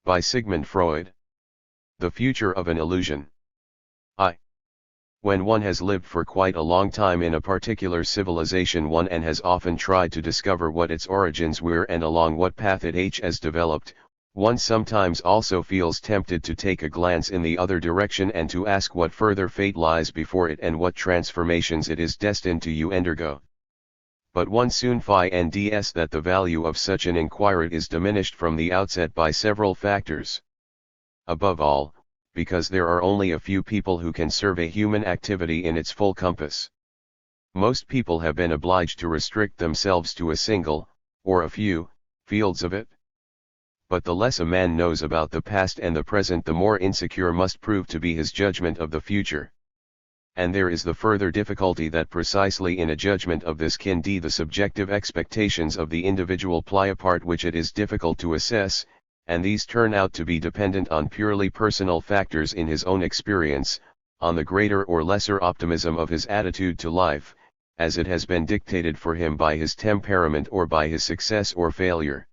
By Sigmund Freud. The Future of an Illusion. When one has lived for quite a long time in a particular civilization and has often tried to discover what its origins were and along what path it has developed, one sometimes also feels tempted to take a glance in the other direction and to ask what further fate lies before it and what transformations it is destined to undergo. But one soon finds that the value of such an inquiry is diminished from the outset by several factors. Above all, because there are only a few people who can survey human activity in its full compass. Most people have been obliged to restrict themselves to a single, or a few, fields of it. But the less a man knows about the past and the present, the more insecure must prove to be his judgment of the future. And there is the further difficulty that precisely in a judgment of this kind the subjective expectations of the individual play a part which it is difficult to assess, and these turn out to be dependent on purely personal factors in his own experience, on the greater or lesser optimism of his attitude to life, as it has been dictated for him by his temperament or by his success or failure.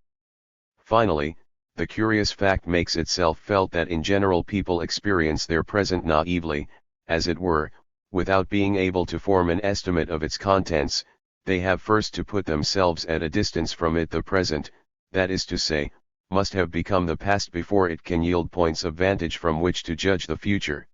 Finally, the curious fact makes itself felt that in general people experience their present naively, as it were, without being able to form an estimate of its contents. They have first to put themselves at a distance from it. The present, that is to say, must have become the past before it can yield points of vantage from which to judge the future.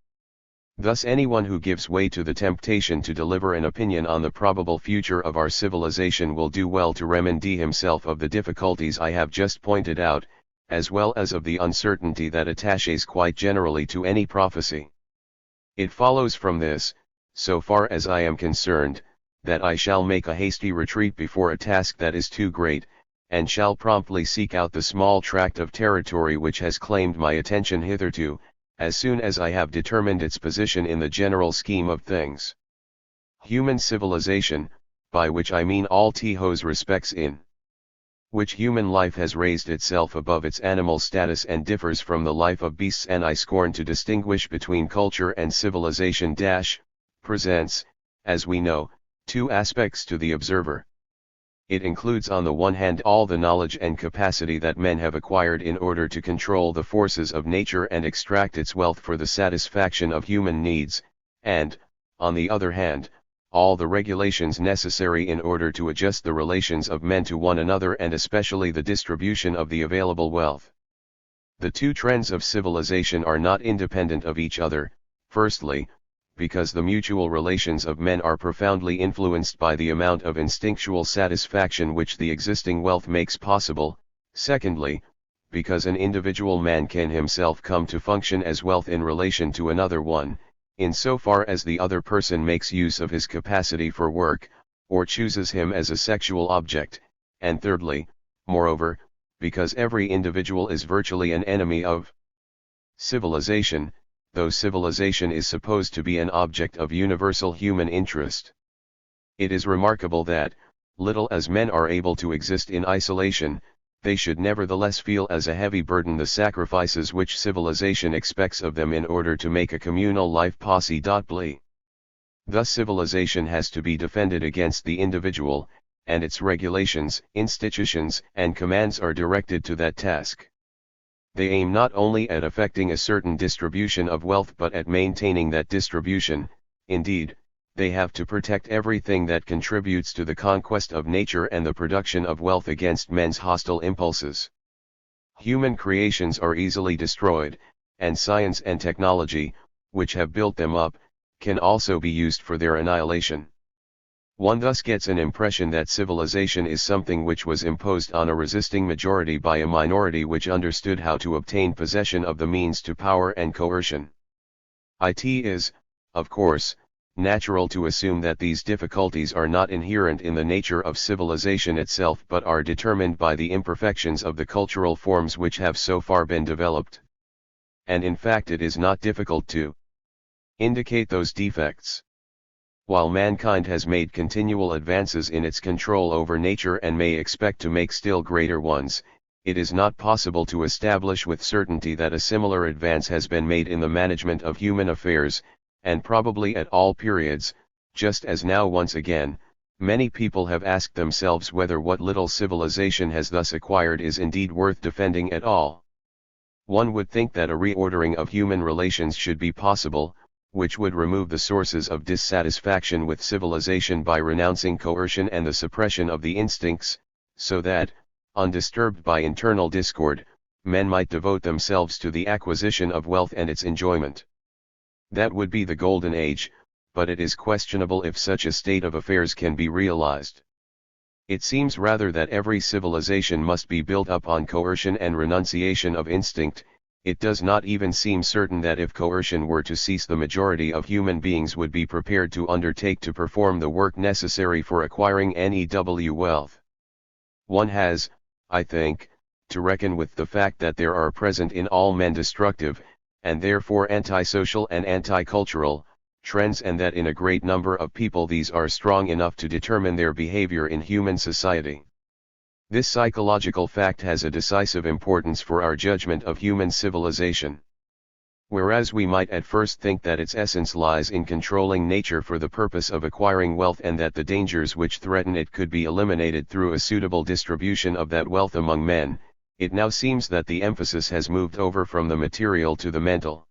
Thus anyone who gives way to the temptation to deliver an opinion on the probable future of our civilization will do well to remind himself of the difficulties I have just pointed out, as well as of the uncertainty that attaches quite generally to any prophecy. It follows from this, so far as I am concerned, that I shall make a hasty retreat before a task that is too great, and shall promptly seek out the small tract of territory which has claimed my attention hitherto, as soon as I have determined its position in the general scheme of things. Human civilization, by which I mean all those respects in which human life has raised itself above its animal status and differs from the life of beasts, and I scorn to distinguish between culture and civilization, presents, as we know, two aspects to the observer. It includes on the one hand all the knowledge and capacity that men have acquired in order to control the forces of nature and extract its wealth for the satisfaction of human needs, and, on the other hand, all the regulations necessary in order to adjust the relations of men to one another and especially the distribution of the available wealth. The two trends of civilization are not independent of each other, firstly, because the mutual relations of men are profoundly influenced by the amount of instinctual satisfaction which the existing wealth makes possible, secondly, because an individual man can himself come to function as wealth in relation to another one, in so far as the other person makes use of his capacity for work, or chooses him as a sexual object, and thirdly, moreover, because every individual is virtually an enemy of civilization, though civilization is supposed to be an object of universal human interest. It is remarkable that, little as men are able to exist in isolation, they should nevertheless feel as a heavy burden the sacrifices which civilization expects of them in order to make a communal life possible. Thus civilization has to be defended against the individual, and its regulations, institutions, and commands are directed to that task. They aim not only at effecting a certain distribution of wealth but at maintaining that distribution. Indeed, they have to protect everything that contributes to the conquest of nature and the production of wealth against men's hostile impulses. Human creations are easily destroyed, and science and technology, which have built them up, can also be used for their annihilation. One thus gets an impression that civilization is something which was imposed on a resisting majority by a minority which understood how to obtain possession of the means to power and coercion. It is, of course, natural to assume that these difficulties are not inherent in the nature of civilization itself but are determined by the imperfections of the cultural forms which have so far been developed. And in fact it is not difficult to indicate those defects. While mankind has made continual advances in its control over nature and may expect to make still greater ones, it is not possible to establish with certainty that a similar advance has been made in the management of human affairs, and probably at all periods, just as now once again, many people have asked themselves whether what little civilization has thus acquired is indeed worth defending at all. One would think that a reordering of human relations should be possible, which would remove the sources of dissatisfaction with civilization by renouncing coercion and the suppression of the instincts, so that, undisturbed by internal discord, men might devote themselves to the acquisition of wealth and its enjoyment. That would be the golden age, but it is questionable if such a state of affairs can be realized. It seems rather that every civilization must be built up on coercion and renunciation of instinct. It does not even seem certain that if coercion were to cease, the majority of human beings would be prepared to undertake to perform the work necessary for acquiring new wealth. One has, I think, to reckon with the fact that there are present in all men destructive, and therefore antisocial and anti-cultural, trends, and that in a great number of people these are strong enough to determine their behavior in human society. This psychological fact has a decisive importance for our judgment of human civilization. Whereas we might at first think that its essence lies in controlling nature for the purpose of acquiring wealth, and that the dangers which threaten it could be eliminated through a suitable distribution of that wealth among men, it now seems that the emphasis has moved over from the material to the mental.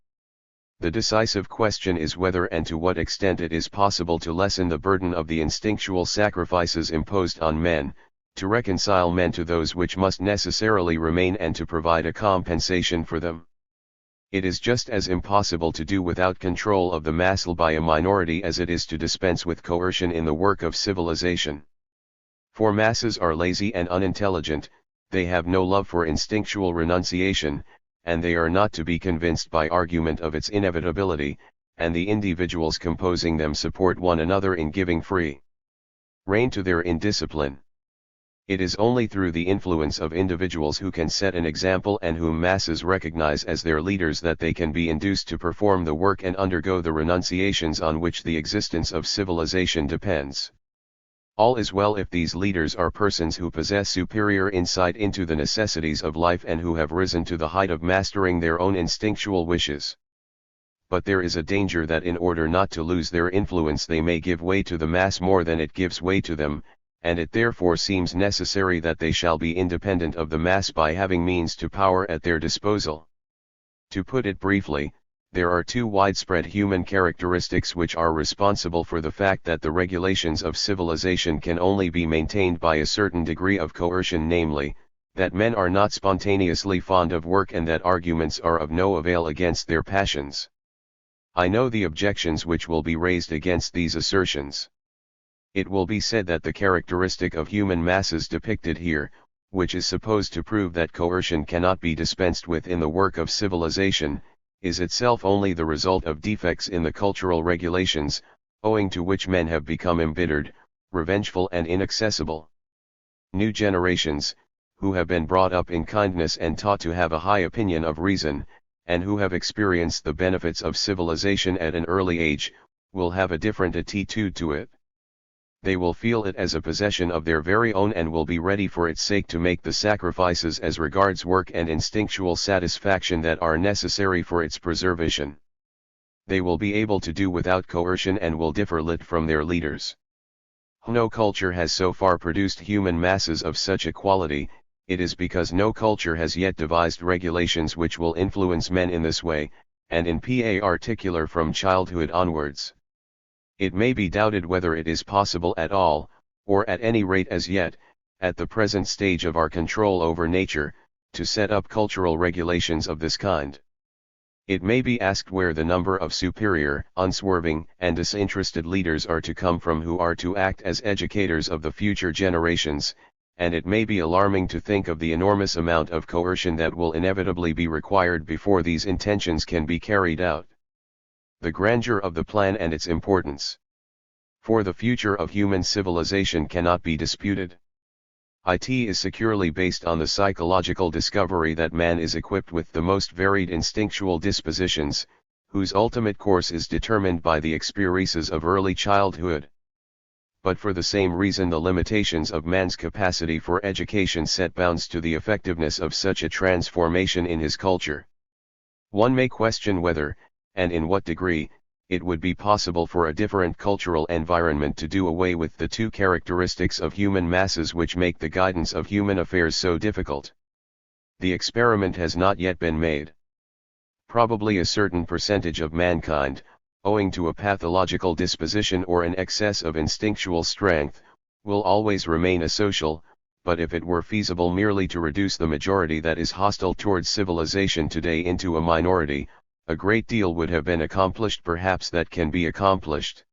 The decisive question is whether and to what extent it is possible to lessen the burden of the instinctual sacrifices imposed on men, to reconcile men to those which must necessarily remain, and to provide a compensation for them. It is just as impossible to do without control of the mass by a minority as it is to dispense with coercion in the work of civilization. For masses are lazy and unintelligent, they have no love for instinctual renunciation, and they are not to be convinced by argument of its inevitability, and the individuals composing them support one another in giving free rein to their indiscipline. It is only through the influence of individuals who can set an example and whom masses recognize as their leaders that they can be induced to perform the work and undergo the renunciations on which the existence of civilization depends. All is well if these leaders are persons who possess superior insight into the necessities of life and who have risen to the height of mastering their own instinctual wishes. But there is a danger that in order not to lose their influence they may give way to the mass more than it gives way to them, and it therefore seems necessary that they shall be independent of the mass by having means to power at their disposal. To put it briefly, there are two widespread human characteristics which are responsible for the fact that the regulations of civilization can only be maintained by a certain degree of coercion, namely, that men are not spontaneously fond of work and that arguments are of no avail against their passions. I know the objections which will be raised against these assertions. It will be said that the characteristic of human masses depicted here, which is supposed to prove that coercion cannot be dispensed with in the work of civilization, is itself only the result of defects in the cultural regulations, owing to which men have become embittered, revengeful and inaccessible. New generations, who have been brought up in kindness and taught to have a high opinion of reason, and who have experienced the benefits of civilization at an early age, will have a different attitude to it. They will feel it as a possession of their very own and will be ready for its sake to make the sacrifices as regards work and instinctual satisfaction that are necessary for its preservation. They will be able to do without coercion and will differ little from their leaders. No culture has so far produced human masses of such a quality. It is because no culture has yet devised regulations which will influence men in this way, and in particular from childhood onwards. It may be doubted whether it is possible at all, or at any rate as yet, at the present stage of our control over nature, to set up cultural regulations of this kind. It may be asked where the number of superior, unswerving, and disinterested leaders are to come from who are to act as educators of the future generations, and it may be alarming to think of the enormous amount of coercion that will inevitably be required before these intentions can be carried out. The grandeur of the plan and its importance for the future of human civilization cannot be disputed. It is securely based on the psychological discovery that man is equipped with the most varied instinctual dispositions, whose ultimate course is determined by the experiences of early childhood. But for the same reason the limitations of man's capacity for education set bounds to the effectiveness of such a transformation in his culture. One may question whether, and in what degree, it would be possible for a different cultural environment to do away with the two characteristics of human masses which make the guidance of human affairs so difficult. The experiment has not yet been made. Probably a certain percentage of mankind, owing to a pathological disposition or an excess of instinctual strength, will always remain asocial, but if it were feasible merely to reduce the majority that is hostile towards civilization today into a minority, a great deal would have been accomplished, perhaps that can be accomplished.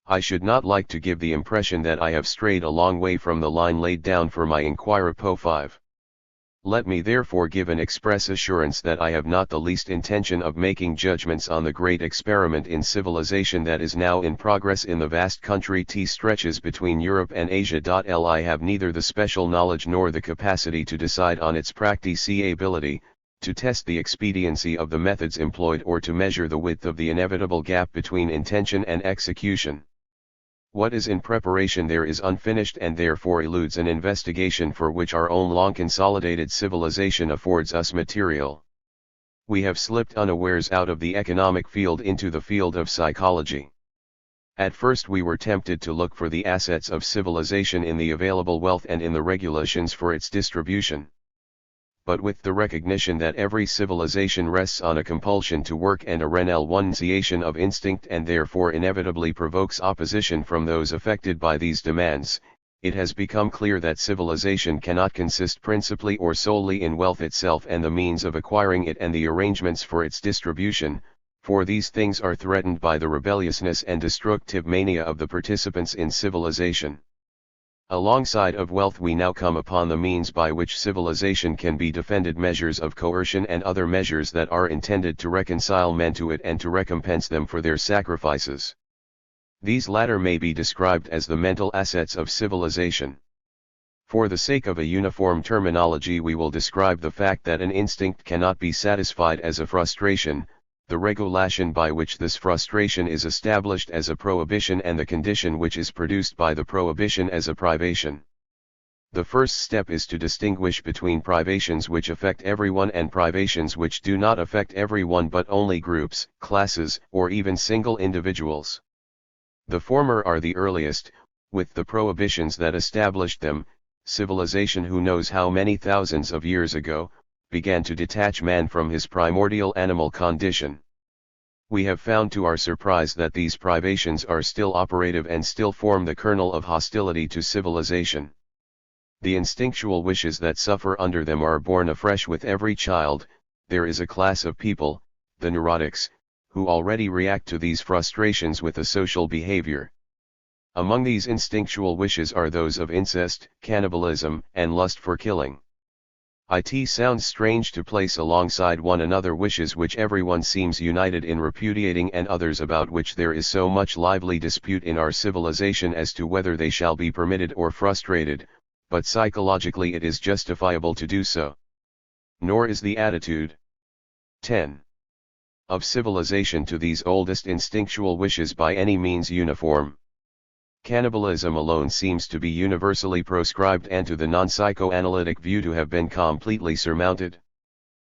I should not like to give the impression that I have strayed a long way from the line laid down for my Inquirer Po 5. Let me therefore give an express assurance that I have not the least intention of making judgments on the great experiment in civilization that is now in progress in the vast country T stretches between Europe and Asia. I have neither the special knowledge nor the capacity to decide on its practicability, to test the expediency of the methods employed, or to measure the width of the inevitable gap between intention and execution. What is in preparation there is unfinished and therefore eludes an investigation for which our own long consolidated civilization affords us material. We have slipped unawares out of the economic field into the field of psychology. At first we were tempted to look for the assets of civilization in the available wealth and in the regulations for its distribution. But with the recognition that every civilization rests on a compulsion to work and a renunciation of instinct, and therefore inevitably provokes opposition from those affected by these demands, it has become clear that civilization cannot consist principally or solely in wealth itself and the means of acquiring it and the arrangements for its distribution, for these things are threatened by the rebelliousness and destructive mania of the participants in civilization. Alongside of wealth we now come upon the means by which civilization can be defended, measures of coercion and other measures that are intended to reconcile men to it and to recompense them for their sacrifices. These latter may be described as the mental assets of civilization. For the sake of a uniform terminology we will describe the fact that an instinct cannot be satisfied as a frustration, the regulation by which this frustration is established as a prohibition, and the condition which is produced by the prohibition as a privation. The first step is to distinguish between privations which affect everyone and privations which do not affect everyone but only groups, classes, or even single individuals. The former are the earliest, with the prohibitions that established them. Civilization, who knows how many thousands of years ago, began to detach man from his primordial animal condition. We have found to our surprise that these privations are still operative and still form the kernel of hostility to civilization. The instinctual wishes that suffer under them are born afresh with every child. There is a class of people, the neurotics, who already react to these frustrations with a social behavior. Among these instinctual wishes are those of incest, cannibalism, and lust for killing. It sounds strange to place alongside one another wishes which everyone seems united in repudiating, and others about which there is so much lively dispute in our civilization as to whether they shall be permitted or frustrated, but psychologically it is justifiable to do so. Nor is the attitude 10. of civilization to these oldest instinctual wishes by any means uniform. Cannibalism alone seems to be universally proscribed and to the non-psychoanalytic view to have been completely surmounted.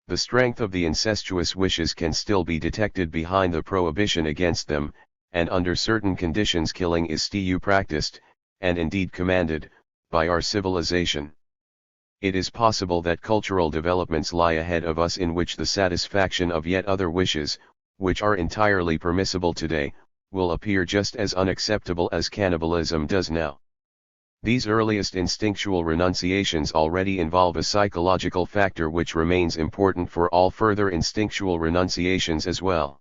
The strength of the incestuous wishes can still be detected behind the prohibition against them, and under certain conditions killing is still practiced, and indeed commanded, by our civilization. It is possible that cultural developments lie ahead of us in which the satisfaction of yet other wishes, which are entirely permissible today, will appear just as unacceptable as cannibalism does now. These earliest instinctual renunciations already involve a psychological factor which remains important for all further instinctual renunciations as well.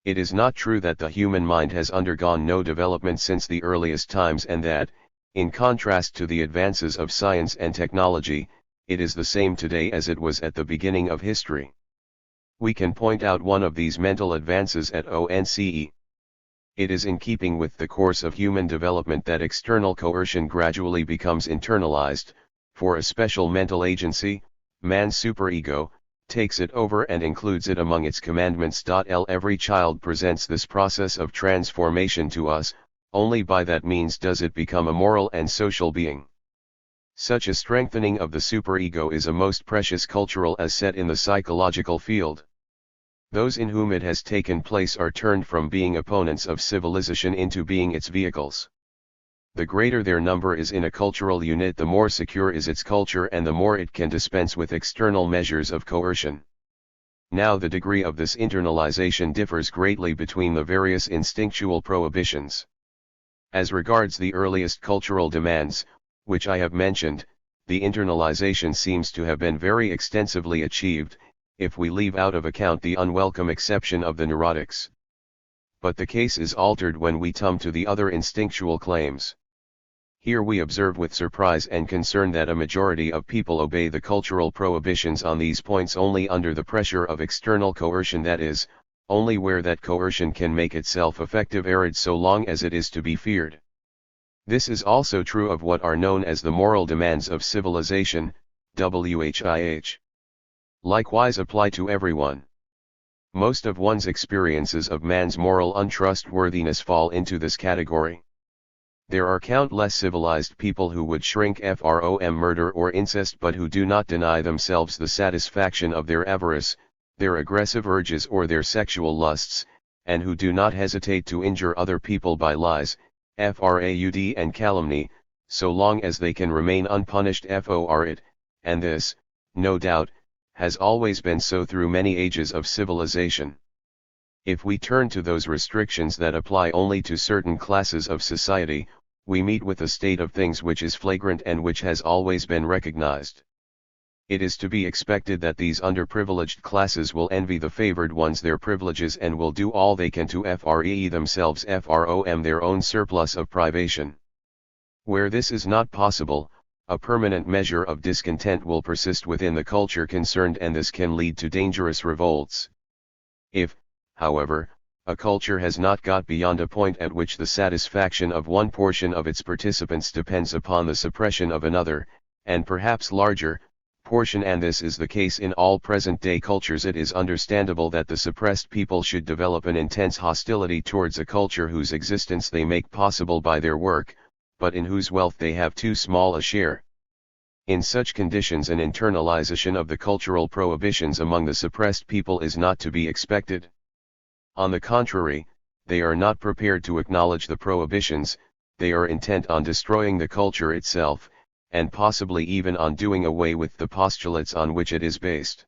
It is not true that the human mind has undergone no development since the earliest times, and that, in contrast to the advances of science and technology, it is the same today as it was at the beginning of history. We can point out one of these mental advances at once. It is in keeping with the course of human development that external coercion gradually becomes internalized, for a special mental agency, man's superego, takes it over and includes it among its commandments. Every child presents this process of transformation to us, only by that means does it become a moral and social being. Such a strengthening of the superego is a most precious cultural asset in the psychological field. Those in whom it has taken place are turned from being opponents of civilization into being its vehicles. The greater their number is in a cultural unit, the more secure is its culture and the more it can dispense with external measures of coercion. Now the degree of this internalization differs greatly between the various instinctual prohibitions. As regards the earliest cultural demands, which I have mentioned, the internalization seems to have been very extensively achieved, if we leave out of account the unwelcome exception of the neurotics. But the case is altered when we come to the other instinctual claims. Here we observe with surprise and concern that a majority of people obey the cultural prohibitions on these points only under the pressure of external coercion, that is, only where that coercion can make itself effective arid so long as it is to be feared. This is also true of what are known as the moral demands of civilization, which likewise apply to everyone. Most of one's experiences of man's moral untrustworthiness fall into this category. There are countless civilized people who would shrink from murder or incest but who do not deny themselves the satisfaction of their avarice, their aggressive urges or their sexual lusts, and who do not hesitate to injure other people by lies, fraud and calumny, so long as they can remain unpunished for it, and this, no doubt, has always been so through many ages of civilization. If we turn to those restrictions that apply only to certain classes of society, we meet with a state of things which is flagrant and which has always been recognized. It is to be expected that these underprivileged classes will envy the favored ones their privileges and will do all they can to free themselves from their own surplus of privation. Where this is not possible, a permanent measure of discontent will persist within the culture concerned, and this can lead to dangerous revolts. If, however, a culture has not got beyond a point at which the satisfaction of one portion of its participants depends upon the suppression of another, and perhaps larger, portion, and this is the case in all present-day cultures, it is understandable that the suppressed people should develop an intense hostility towards a culture whose existence they make possible by their work, but in whose wealth they have too small a share. In such conditions an internalization of the cultural prohibitions among the suppressed people is not to be expected. On the contrary, they are not prepared to acknowledge the prohibitions, they are intent on destroying the culture itself, and possibly even on doing away with the postulates on which it is based.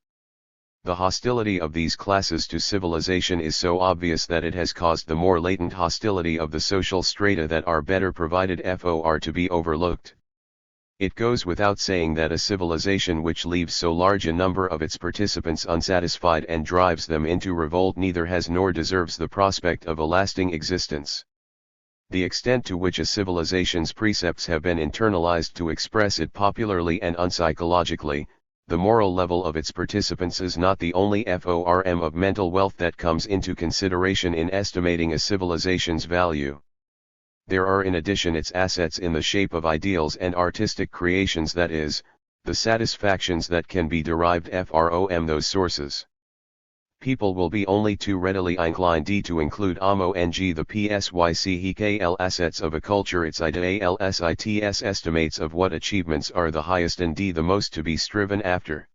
The hostility of these classes to civilization is so obvious that it has caused the more latent hostility of the social strata that are better provided to be overlooked. It goes without saying that a civilization which leaves so large a number of its participants unsatisfied and drives them into revolt neither has nor deserves the prospect of a lasting existence. The extent to which a civilization's precepts have been internalized, to express it popularly and unpsychologically, the moral level of its participants is not the only form of mental wealth that comes into consideration in estimating a civilization's value. There are in addition its assets in the shape of ideals and artistic creations, that is, the satisfactions that can be derived from those sources. People will be only too readily inclined to include the psychikl assets of a culture, its ideals estimates of what achievements are the highest and the most to be striven after.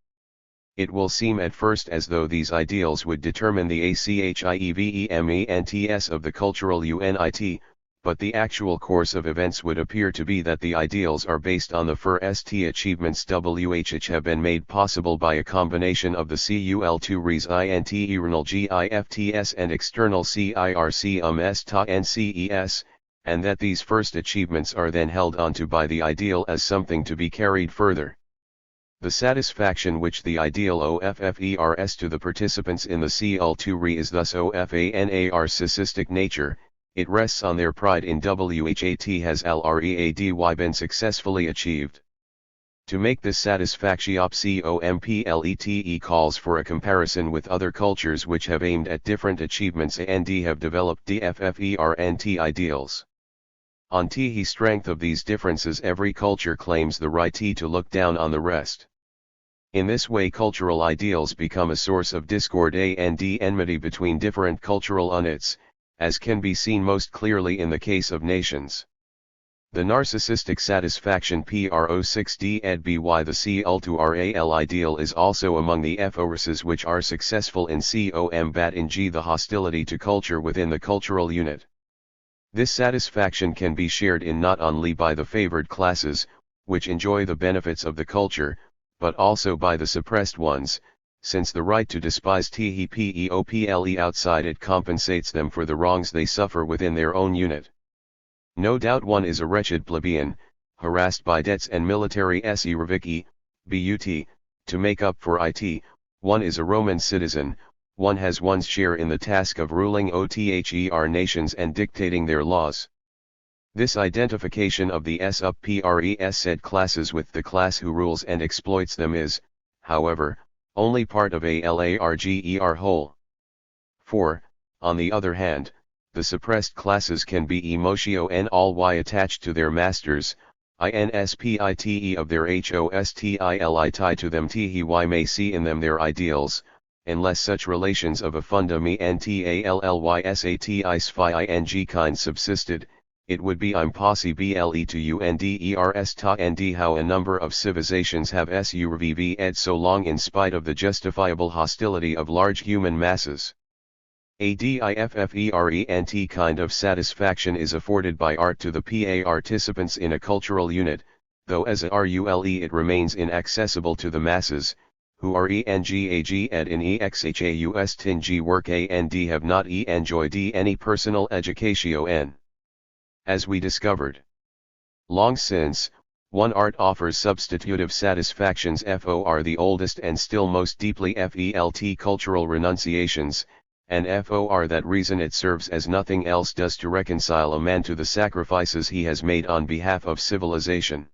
It will seem at first as though these ideals would determine the achievements of the cultural unit, but the actual course of events would appear to be that the ideals are based on the first achievements which have been made possible by a combination of the cul2 res internal gifts and external circums ta and ces, and that these first achievements are then held onto by the ideal as something to be carried further. The satisfaction which the ideal offers to the participants in the cul2 re is thus of a narcissistic nature. It rests on their pride in which has already been successfully achieved. To make this satisfaction complete calls for a comparison with other cultures which have aimed at different achievements and have developed different ideals. On the strength of these differences every culture claims the right to look down on the rest. In this way cultural ideals become a source of discord and enmity between different cultural units, as can be seen most clearly in the case of nations. The narcissistic satisfaction pro6d by the cul2ral ideal is also among the forces which are successful in combating the hostility to culture within the cultural unit. This satisfaction can be shared in not only by the favored classes, which enjoy the benefits of the culture, but also by the suppressed ones, since the right to despise thepeople outside it compensates them for the wrongs they suffer within their own unit. No doubt one is a wretched plebeian, harassed by debts and military serviki, but, to make up for it, one is a Roman citizen, one has one's share in the task of ruling other nations and dictating their laws. This identification of the said classes with the class who rules and exploits them is, however, only part of a larger whole. For, on the other hand, the suppressed classes can be emotionally attached to their masters, inspite of their hostile tie to them he may see in them their ideals, unless such relations of a fundamentality kind subsisted, it would be impossible to understand how a number of civilizations have survived so long in spite of the justifiable hostility of large human masses. A different kind of satisfaction is afforded by art to the participants in a cultural unit, though as a rule it remains inaccessible to the masses, who are engaged in exhausting work and have not enjoyed any personal education. As we discovered long since, one art offers substitutive satisfactions for the oldest and still most deeply felt cultural renunciations, and for that reason it serves as nothing else does to reconcile a man to the sacrifices he has made on behalf of civilization.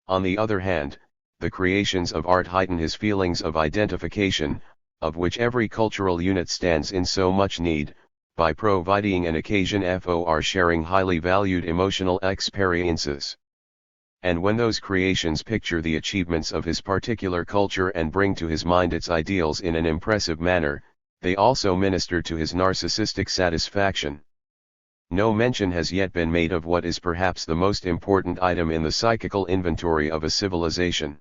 On the other hand, the creations of art heighten his feelings of identification, of which every cultural unit stands in so much need, by providing an occasion for sharing highly valued emotional experiences. And when those creations picture the achievements of his particular culture and bring to his mind its ideals in an impressive manner, they also minister to his narcissistic satisfaction. No mention has yet been made of what is perhaps the most important item in the psychical inventory of a civilization.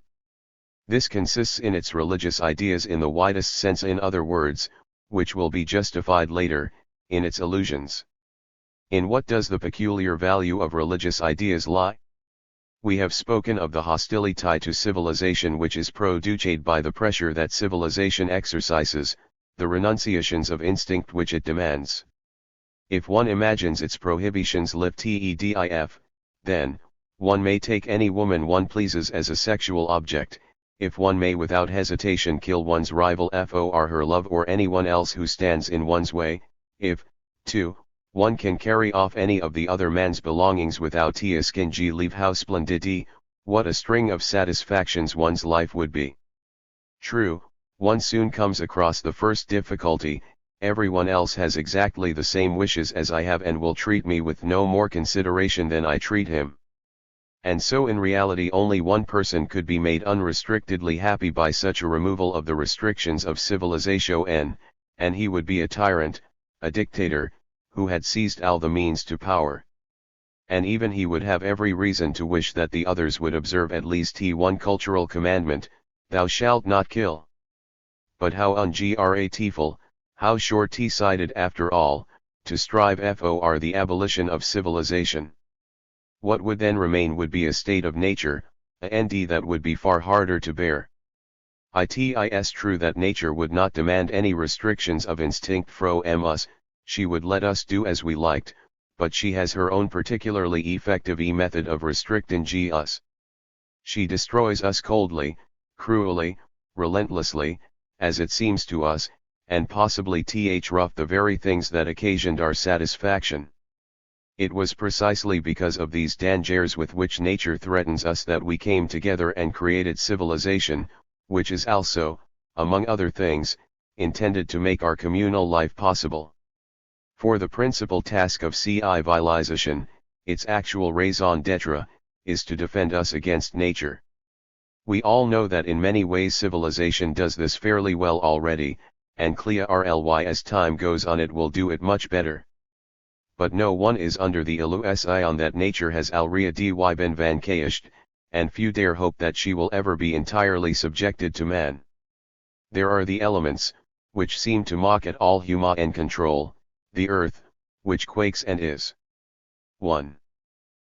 This consists in its religious ideas in the widest sense, in other words, which will be justified later, in its illusions. In what does the peculiar value of religious ideas lie? We have spoken of the hostility to civilization which is produced by the pressure that civilization exercises, the renunciations of instinct which it demands. If one imagines its prohibitions live then, one may take any woman one pleases as a sexual object, if one may without hesitation kill one's rival for her love or anyone else who stands in one's way, if, too, one can carry off any of the other man's belongings without skingy leave, how splendid, what a string of satisfactions one's life would be. True, one soon comes across the first difficulty: everyone else has exactly the same wishes as I have and will treat me with no more consideration than I treat him. And so in reality only one person could be made unrestrictedly happy by such a removal of the restrictions of civilization, and he would be a tyrant, a dictator, who had seized all the means to power. And even he would have every reason to wish that the others would observe at least one cultural commandment: thou shalt not kill. But how ungrateful, how short-sighted after all, to strive for the abolition of civilization. What would then remain would be a state of nature, that would be far harder to bear. It is true that nature would not demand any restrictions of instinct from us, she would let us do as we liked, but she has her own particularly effective method of restricting us. She destroys us coldly, cruelly, relentlessly, as it seems to us, and possibly rough the very things that occasioned our satisfaction. It was precisely because of these dangers with which nature threatens us that we came together and created civilization, which is also, among other things, intended to make our communal life possible. For the principal task of civilization, its actual raison d'etre, is to defend us against nature. We all know that in many ways civilization does this fairly well already, and clearly as time goes on it will do it much better. But no one is under the illusion that nature has already been vanquished, and few dare hope that she will ever be entirely subjected to man. There are the elements, which seem to mock at all human control: the earth, which quakes and is 1.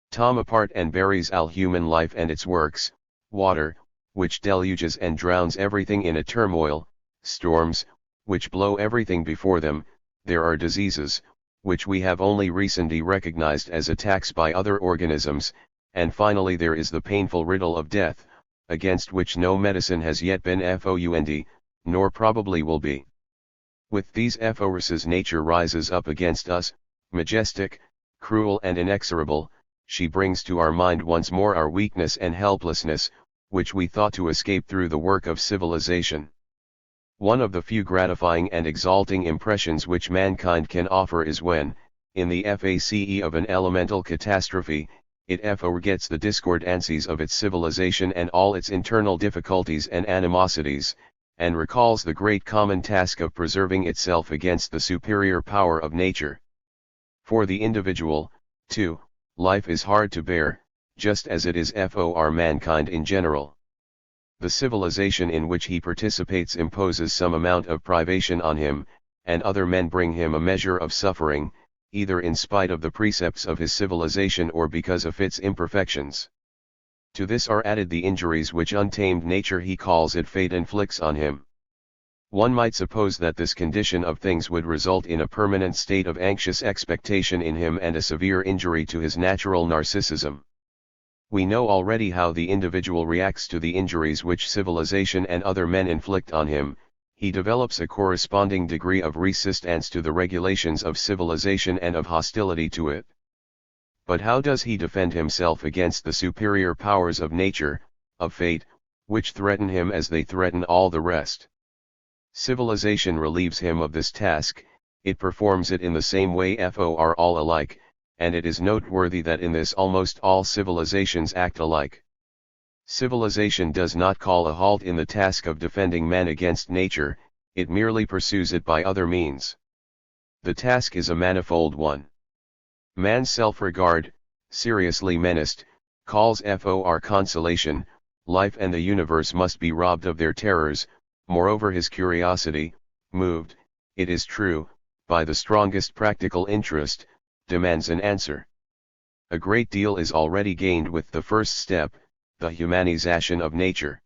Tom apart and buries all human life and its works, water, which deluges and drowns everything in a turmoil, storms, which blow everything before them, there are diseases, which we have only recently recognized as attacks by other organisms, and finally there is the painful riddle of death, against which no medicine has yet been found, nor probably will be. With these forces nature rises up against us, majestic, cruel and inexorable. She brings to our mind once more our weakness and helplessness, which we thought to escape through the work of civilization. One of the few gratifying and exalting impressions which mankind can offer is when, in the face of an elemental catastrophe, it forgets the discordancies of its civilization and all its internal difficulties and animosities, and recalls the great common task of preserving itself against the superior power of nature. For the individual, too, life is hard to bear, just as it is for mankind in general. The civilization in which he participates imposes some amount of privation on him, and other men bring him a measure of suffering, either in spite of the precepts of his civilization or because of its imperfections. To this are added the injuries which untamed nature, he calls it, fate inflicts on him. One might suppose that this condition of things would result in a permanent state of anxious expectation in him and a severe injury to his natural narcissism. We know already how the individual reacts to the injuries which civilization and other men inflict on him. He develops a corresponding degree of resistance to the regulations of civilization and of hostility to it. But how does he defend himself against the superior powers of nature, of fate, which threaten him as they threaten all the rest? Civilization relieves him of this task. It performs it in the same way for all alike, and it is noteworthy that in this almost all civilizations act alike. Civilization does not call a halt in the task of defending man against nature, it merely pursues it by other means. The task is a manifold one. Man's self-regard, seriously menaced, calls for consolation. Life and the universe must be robbed of their terrors. Moreover, his curiosity, moved, it is true, by the strongest practical interest, demands an answer. A great deal is already gained with the first step, the humanization of nature.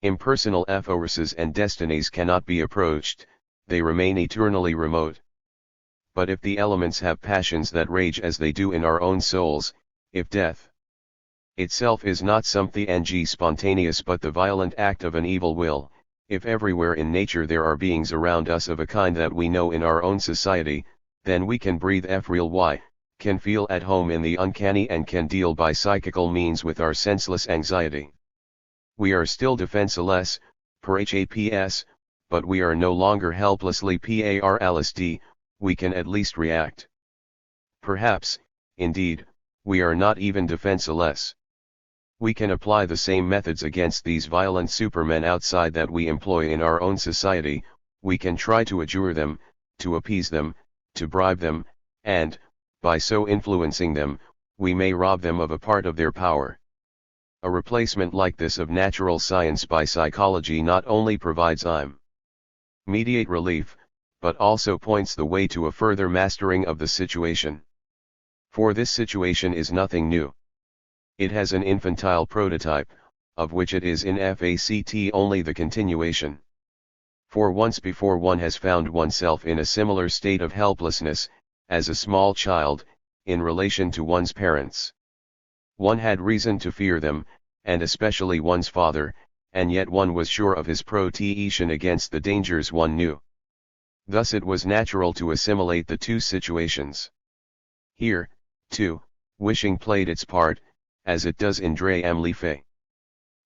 Impersonal forces and destinies cannot be approached, they remain eternally remote. But if the elements have passions that rage as they do in our own souls, if death itself is not something spontaneous but the violent act of an evil will, if everywhere in nature there are beings around us of a kind that we know in our own society, then we can breathe freely, can feel at home in the uncanny and can deal by psychical means with our senseless anxiety. We are still defenseless, perhaps, but we are no longer helplessly paralyzed, we can at least react. Perhaps, indeed, we are not even defenseless. We can apply the same methods against these violent supermen outside that we employ in our own society. We can try to adjure them, to appease them, to bribe them, and, by so influencing them, we may rob them of a part of their power. A replacement like this of natural science by psychology not only provides immediate relief, but also points the way to a further mastering of the situation. For this situation is nothing new. It has an infantile prototype, of which it is in fact only the continuation. For once before one has found oneself in a similar state of helplessness, as a small child, in relation to one's parents. One had reason to fear them, and especially one's father, and yet one was sure of his protection against the dangers one knew. Thus it was natural to assimilate the two situations. Here, too, wishing played its part, as it does in Drame les Faits.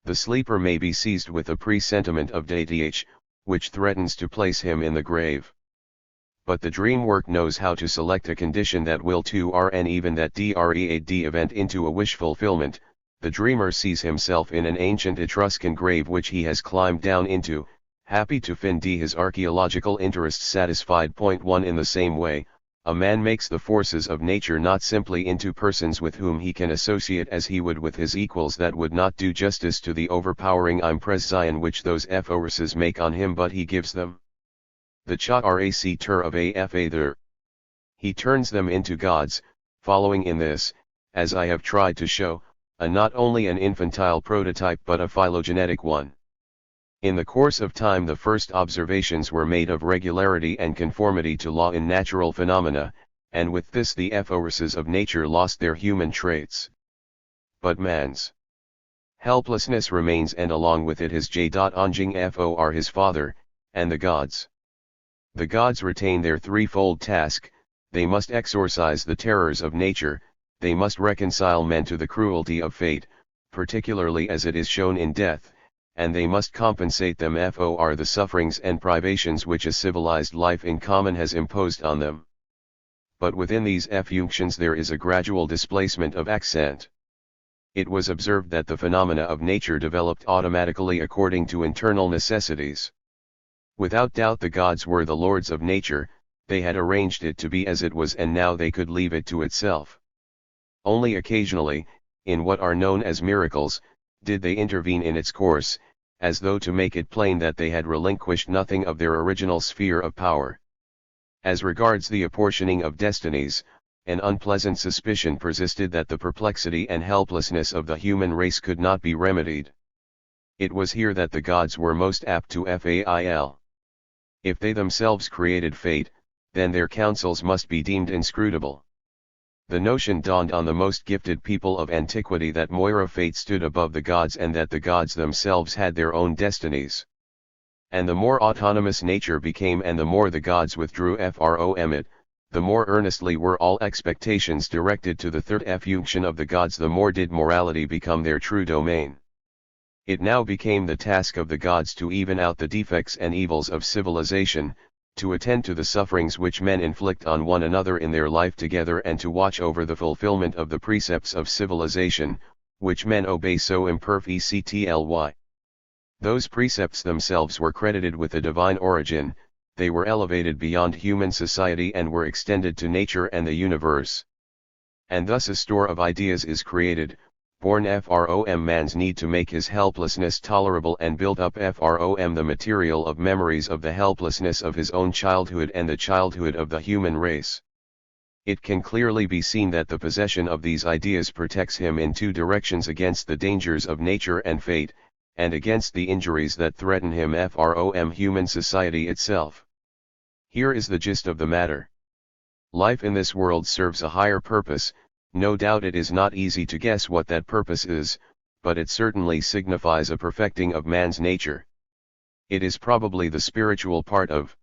The sleeper may be seized with a presentiment of death, which threatens to place him in the grave. But the dream work knows how to select a condition that will turn even that dread event into a wish fulfillment. The dreamer sees himself in an ancient Etruscan grave which he has climbed down into, happy to find his archaeological interests satisfied. Point 1. In the same way, a man makes the forces of nature not simply into persons with whom he can associate as he would with his equals. That would not do justice to the overpowering impression which those forces make on him, but he gives them the character of a father. He turns them into gods, following in this, as I have tried to show, not only an infantile prototype but a phylogenetic one. In the course of time the first observations were made of regularity and conformity to law in natural phenomena, and with this the forces of nature lost their human traits. But man's helplessness remains, and along with it his J.Onjing for his father, and the gods. The gods retain their threefold task: they must exorcise the terrors of nature, they must reconcile men to the cruelty of fate, particularly as it is shown in death, and they must compensate them for the sufferings and privations which a civilized life in common has imposed on them. But within these functions there is a gradual displacement of accent. It was observed that the phenomena of nature developed automatically according to internal necessities. Without doubt the gods were the lords of nature, they had arranged it to be as it was, and now they could leave it to itself. Only occasionally, in what are known as miracles, did they intervene in its course, as though to make it plain that they had relinquished nothing of their original sphere of power. As regards the apportioning of destinies, an unpleasant suspicion persisted that the perplexity and helplessness of the human race could not be remedied. It was here that the gods were most apt to fail. If they themselves created fate, then their counsels must be deemed inscrutable. The notion dawned on the most gifted people of antiquity that moira fate stood above the gods, and that the gods themselves had their own destinies. And the more autonomous nature became and the more the gods withdrew from it, the more earnestly were all expectations directed to the third function of the gods, the more did morality become their true domain. It now became the task of the gods to even out the defects and evils of civilization, to attend to the sufferings which men inflict on one another in their life together, and to watch over the fulfillment of the precepts of civilization, which men obey so imperfectly. Those precepts themselves were credited with a divine origin, they were elevated beyond human society and were extended to nature and the universe. And thus a store of ideas is created, born from man's need to make his helplessness tolerable, and build up from the material of memories of the helplessness of his own childhood and the childhood of the human race. It can clearly be seen that the possession of these ideas protects him in two directions: against the dangers of nature and fate, and against the injuries that threaten him from human society itself. Here is the gist of the matter. Life in this world serves a higher purpose. No doubt it is not easy to guess what that purpose is, but it certainly signifies a perfecting of man's nature. It is probably the spiritual part of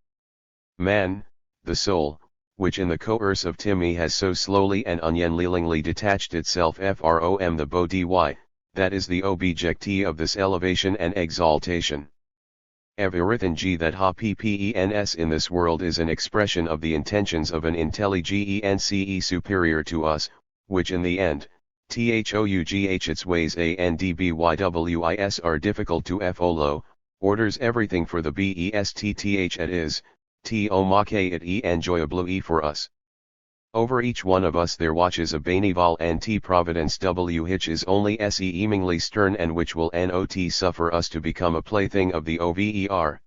man, the soul, which in the course of time has so slowly and unwillingly detached itself from the body, that is the objective of this elevation and exaltation. Everything that happens in this world is an expression of the intentions of an intelligence superior to us, which in the end, though its ways and dbywis are difficult to follow, orders everything for the best it is, to make it enjoyable for us. Over each one of us there watches a benevolent providence which is only seemingly stern, and which will not suffer us to become a plaything of the over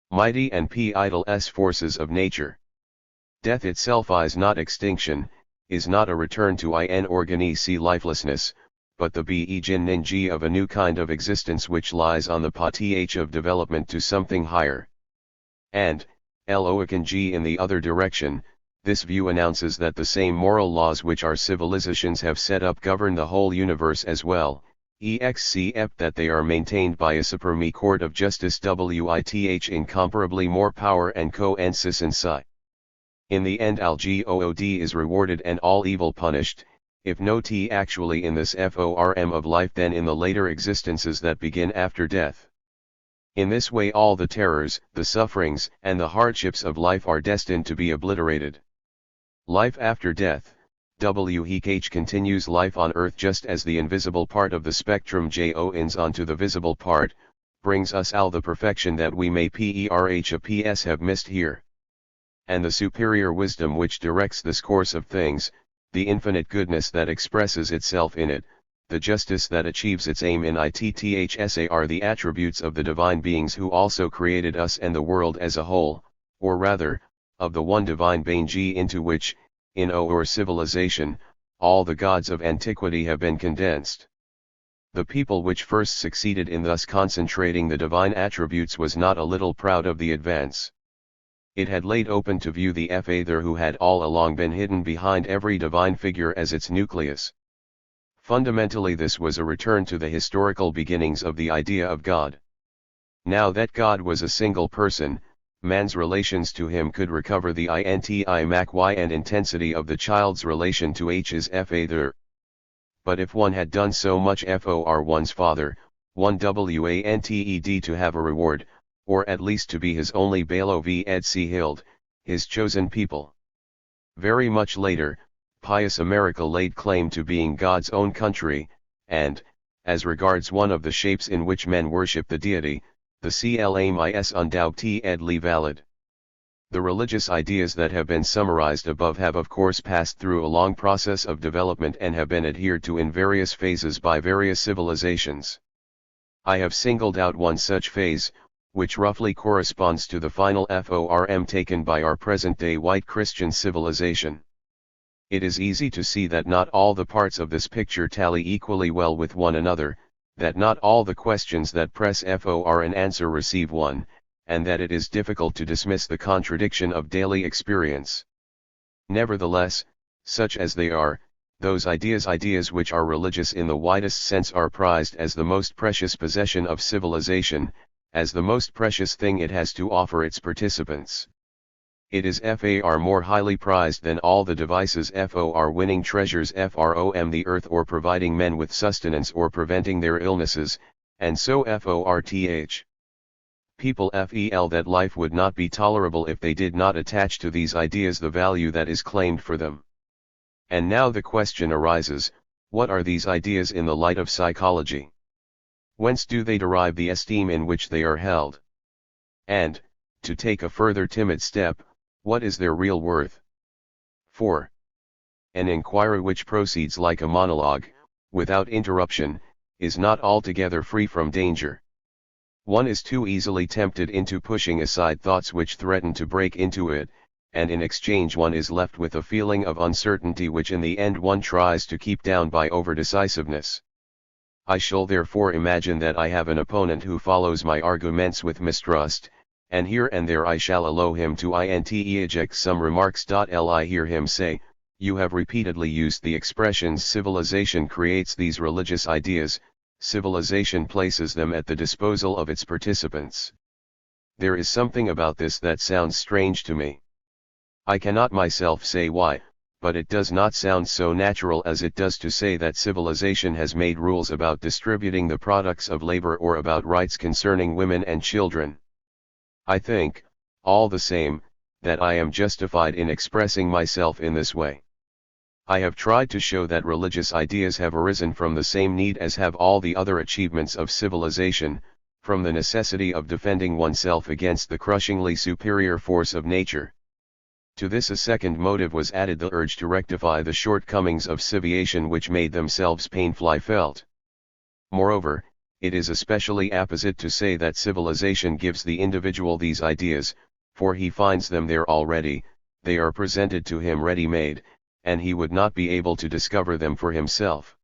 mighty and idle forces of nature. Death itself is not extinction, is not a return to inorganic lifelessness, but the beginning of a new kind of existence which lies on the path of development to something higher. And, looking in the other direction, this view announces that the same moral laws which our civilizations have set up govern the whole universe as well, except that they are maintained by a supreme court of justice with incomparably more power and consistency. In the end all good is rewarded and all evil punished, if not actually in this form of life then in the later existences that begin after death. In this way all the terrors, the sufferings, and the hardships of life are destined to be obliterated. Life after death, continues life on earth just as the invisible part of the spectrum joins onto the visible part, brings us all the perfection that we may perhaps have missed here. And the superior wisdom which directs this course of things, the infinite goodness that expresses itself in it, the justice that achieves its aim in it are the attributes of the divine beings who also created us and the world as a whole, or rather, of the one divine being into which, In our civilization, all the gods of antiquity have been condensed. The people which first succeeded in thus concentrating the divine attributes was not a little proud of the advance. It had laid open to view the Father who had all along been hidden behind every divine figure as its nucleus. Fundamentally this was a return to the historical beginnings of the idea of God. Now that God was a single person, man's relations to him could recover the intimacy and intensity of the child's relation to his Father. But if one had done so much for one's father, one wanted to have a reward, or at least to be his only hild, his chosen people. Very much later, pious America laid claim to being God's own country, and, as regards one of the shapes in which men worship the deity, the claim is undoubtedly valid. The religious ideas that have been summarized above have of course passed through a long process of development and have been adhered to in various phases by various civilizations. I have singled out one such phase, which roughly corresponds to the final form taken by our present-day white Christian civilization. It is easy to see that not all the parts of this picture tally equally well with one another, that not all the questions that press for an answer receive one, and that it is difficult to dismiss the contradiction of daily experience. Nevertheless, such as they are, those ideas which are religious in the widest sense are prized as the most precious possession of civilization, as the most precious thing it has to offer its participants. It is far more highly prized than all the devices for winning treasures from the earth or providing men with sustenance or preventing their illnesses, and so forth. People feel that life would not be tolerable if they did not attach to these ideas the value that is claimed for them. And now the question arises, what are these ideas in the light of psychology? Whence do they derive the esteem in which they are held? And, to take a further timid step, what is their real worth? 4. An inquiry which proceeds like a monologue, without interruption, is not altogether free from danger. One is too easily tempted into pushing aside thoughts which threaten to break into it, and in exchange one is left with a feeling of uncertainty which in the end one tries to keep down by over-decisiveness. I shall therefore imagine that I have an opponent who follows my arguments with mistrust, and here and there I shall allow him to eject some remarks. I hear him say, "You have repeatedly used the expressions civilization creates these religious ideas, civilization places them at the disposal of its participants. There is something about this that sounds strange to me. I cannot myself say why, but it does not sound so natural as it does to say that civilization has made rules about distributing the products of labor or about rights concerning women and children. I think, all the same, that I am justified in expressing myself in this way. I have tried to show that religious ideas have arisen from the same need as have all the other achievements of civilization, from the necessity of defending oneself against the crushingly superior force of nature. To this a second motive was added, the urge to rectify the shortcomings of civilization which made themselves painfully felt. Moreover, it is especially apposite to say that civilization gives the individual these ideas, for he finds them there already, they are presented to him ready-made, and he would not be able to discover them for himself.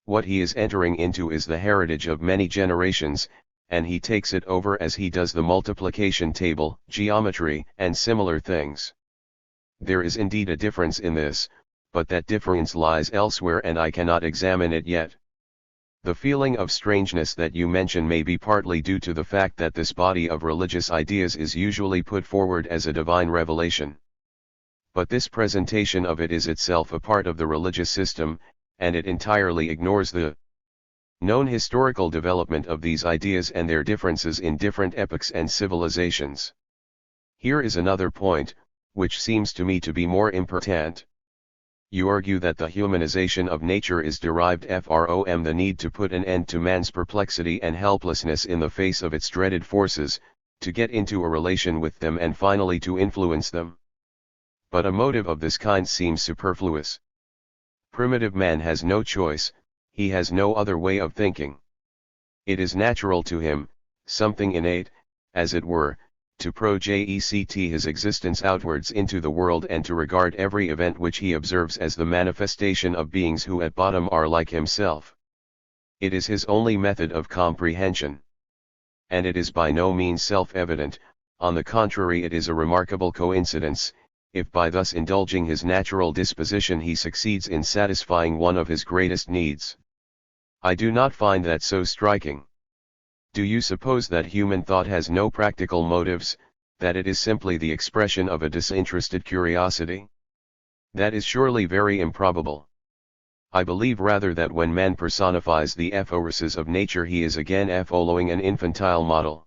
What he is entering into is the heritage of many generations, and he takes it over as he does the multiplication table, geometry, and similar things. There is indeed a difference in this, but that difference lies elsewhere and I cannot examine it yet. The feeling of strangeness that you mention may be partly due to the fact that this body of religious ideas is usually put forward as a divine revelation. But this presentation of it is itself a part of the religious system, and it entirely ignores the known historical development of these ideas and their differences in different epochs and civilizations. Here is another point, which seems to me to be more important. You argue that the humanization of nature is derived from the need to put an end to man's perplexity and helplessness in the face of its dreaded forces, to get into a relation with them and finally to influence them. But a motive of this kind seems superfluous. Primitive man has no choice, he has no other way of thinking. It is natural to him, something innate, as it were, to project his existence outwards into the world and to regard every event which he observes as the manifestation of beings who at bottom are like himself. It is his only method of comprehension. And it is by no means self-evident, on the contrary it is a remarkable coincidence, if by thus indulging his natural disposition he succeeds in satisfying one of his greatest needs. I do not find that so striking. Do you suppose that human thought has no practical motives, that it is simply the expression of a disinterested curiosity? That is surely very improbable. I believe rather that when man personifies the forces of nature he is again following an infantile model.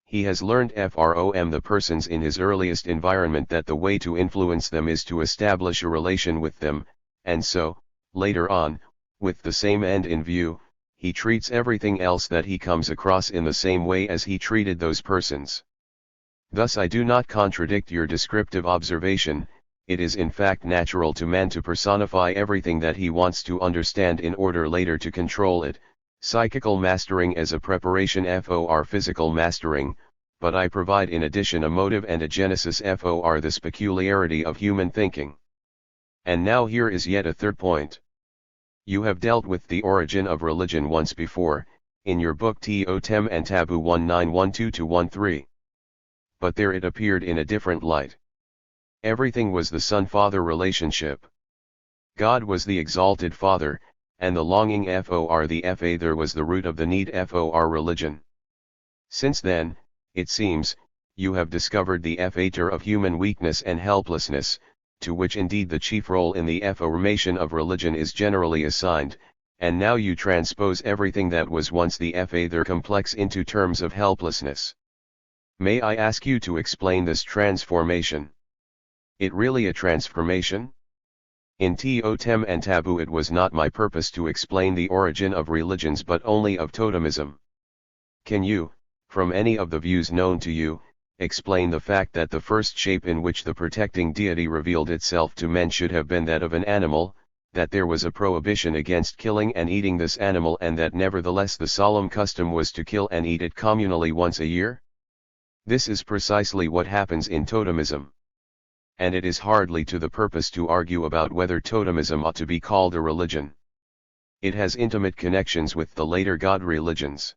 He has learned from the persons in his earliest environment that the way to influence them is to establish a relation with them, and so, later on, with the same end in view, he treats everything else that he comes across in the same way as he treated those persons. Thus I do not contradict your descriptive observation. It is in fact natural to man to personify everything that he wants to understand in order later to control it, psychical mastering as a preparation for physical mastering, but I provide in addition a motive and a genesis for this peculiarity of human thinking. And now here is yet a third point. You have dealt with the origin of religion once before, in your book Totem and Taboo 1912-13. But there it appeared in a different light. Everything was the son-father relationship. God was the exalted father, and the longing for the father was the root of the need for religion. Since then, it seems, you have discovered the father of human weakness and helplessness, to which indeed the chief role in the formation of religion is generally assigned, and now you transpose everything that was once the father complex into terms of helplessness. May I ask you to explain this transformation? It really a transformation? In Totem and Taboo it was not my purpose to explain the origin of religions but only of totemism. Can you, from any of the views known to you, explain the fact that the first shape in which the protecting deity revealed itself to men should have been that of an animal, that there was a prohibition against killing and eating this animal and that nevertheless the solemn custom was to kill and eat it communally once a year? This is precisely what happens in totemism. And it is hardly to the purpose to argue about whether totemism ought to be called a religion. It has intimate connections with the later god religions.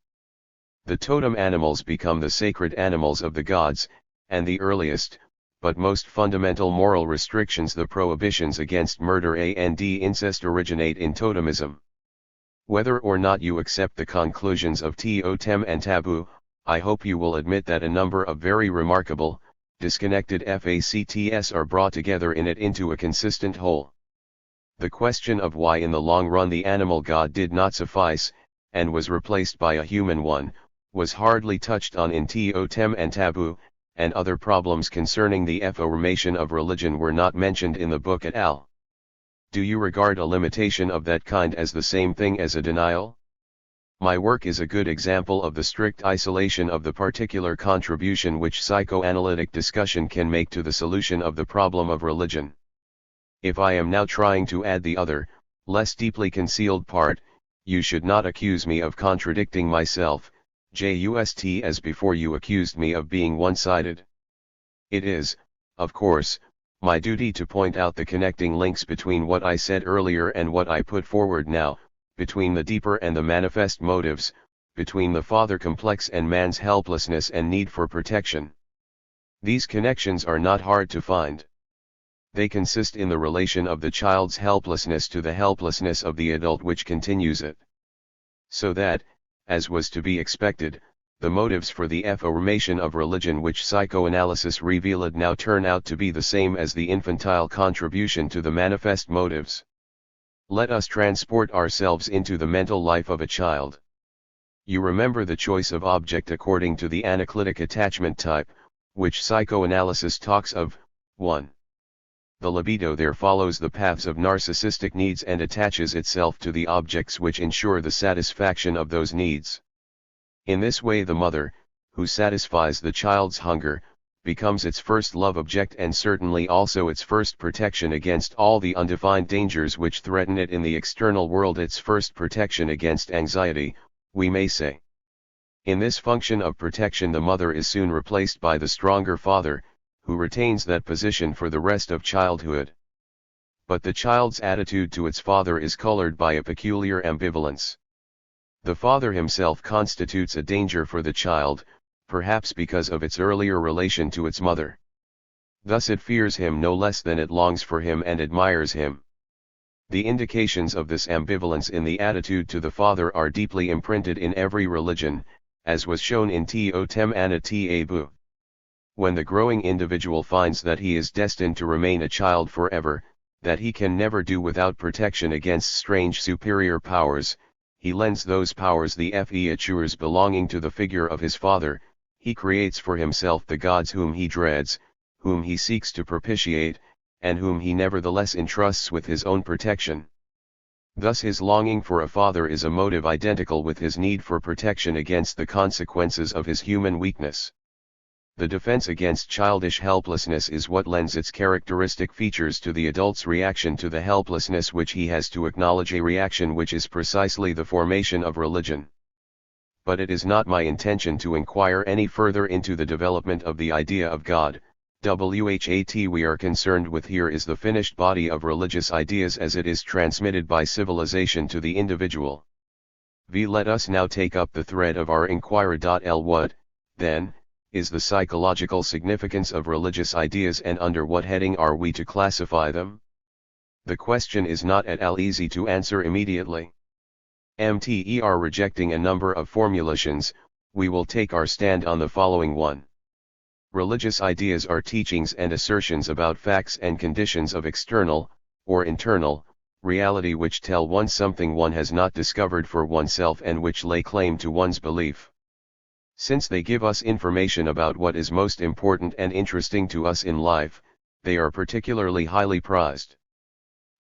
The totem animals become the sacred animals of the gods, and the earliest, but most fundamental moral restrictions, the prohibitions against murder and incest, originate in totemism. Whether or not you accept the conclusions of Totem and Taboo, I hope you will admit that a number of very remarkable, disconnected facts are brought together in it into a consistent whole. The question of why in the long run the animal god did not suffice, and was replaced by a human one, was hardly touched on in Totem and Taboo, and other problems concerning the formation of religion were not mentioned in the book at all. Do you regard a limitation of that kind as the same thing as a denial? My work is a good example of the strict isolation of the particular contribution which psychoanalytic discussion can make to the solution of the problem of religion. If I am now trying to add the other, less deeply concealed part, you should not accuse me of contradicting myself, just as before you accused me of being one-sided. It is, of course, my duty to point out the connecting links between what I said earlier and what I put forward now, between the deeper and the manifest motives, between the father complex and man's helplessness and need for protection. These connections are not hard to find. They consist in the relation of the child's helplessness to the helplessness of the adult which continues it. So that, as was to be expected, the motives for the formation of religion which psychoanalysis revealed now turn out to be the same as the infantile contribution to the manifest motives. Let us transport ourselves into the mental life of a child. You remember the choice of object according to the anaclitic attachment type, which psychoanalysis talks of. 1. The libido there follows the paths of narcissistic needs and attaches itself to the objects which ensure the satisfaction of those needs. In this way the mother, who satisfies the child's hunger, becomes its first love object and certainly also its first protection against all the undefined dangers which threaten it in the external world, its first protection against anxiety, we may say. In this function of protection the mother is soon replaced by the stronger father, who retains that position for the rest of childhood. But the child's attitude to its father is colored by a peculiar ambivalence. The father himself constitutes a danger for the child, perhaps because of its earlier relation to its mother. Thus it fears him no less than it longs for him and admires him. The indications of this ambivalence in the attitude to the father are deeply imprinted in every religion, as was shown in Totem Anna Tabu. When the growing individual finds that he is destined to remain a child forever, that he can never do without protection against strange superior powers, he lends those powers the features belonging to the figure of his father, he creates for himself the gods whom he dreads, whom he seeks to propitiate, and whom he nevertheless entrusts with his own protection. Thus his longing for a father is a motive identical with his need for protection against the consequences of his human weakness. The defense against childish helplessness is what lends its characteristic features to the adult's reaction to the helplessness which he has to acknowledge, a reaction which is precisely the formation of religion. But it is not my intention to inquire any further into the development of the idea of God. What we are concerned with here is the finished body of religious ideas as it is transmitted by civilization to the individual. Let us now take up the thread of our inquiry. What, then, is the psychological significance of religious ideas, and under what heading are we to classify them? The question is not at all easy to answer immediately. Rejecting a number of formulations, we will take our stand on the following one. Religious ideas are teachings and assertions about facts and conditions of external, or internal, reality which tell one something one has not discovered for oneself and which lay claim to one's belief. Since they give us information about what is most important and interesting to us in life, they are particularly highly prized.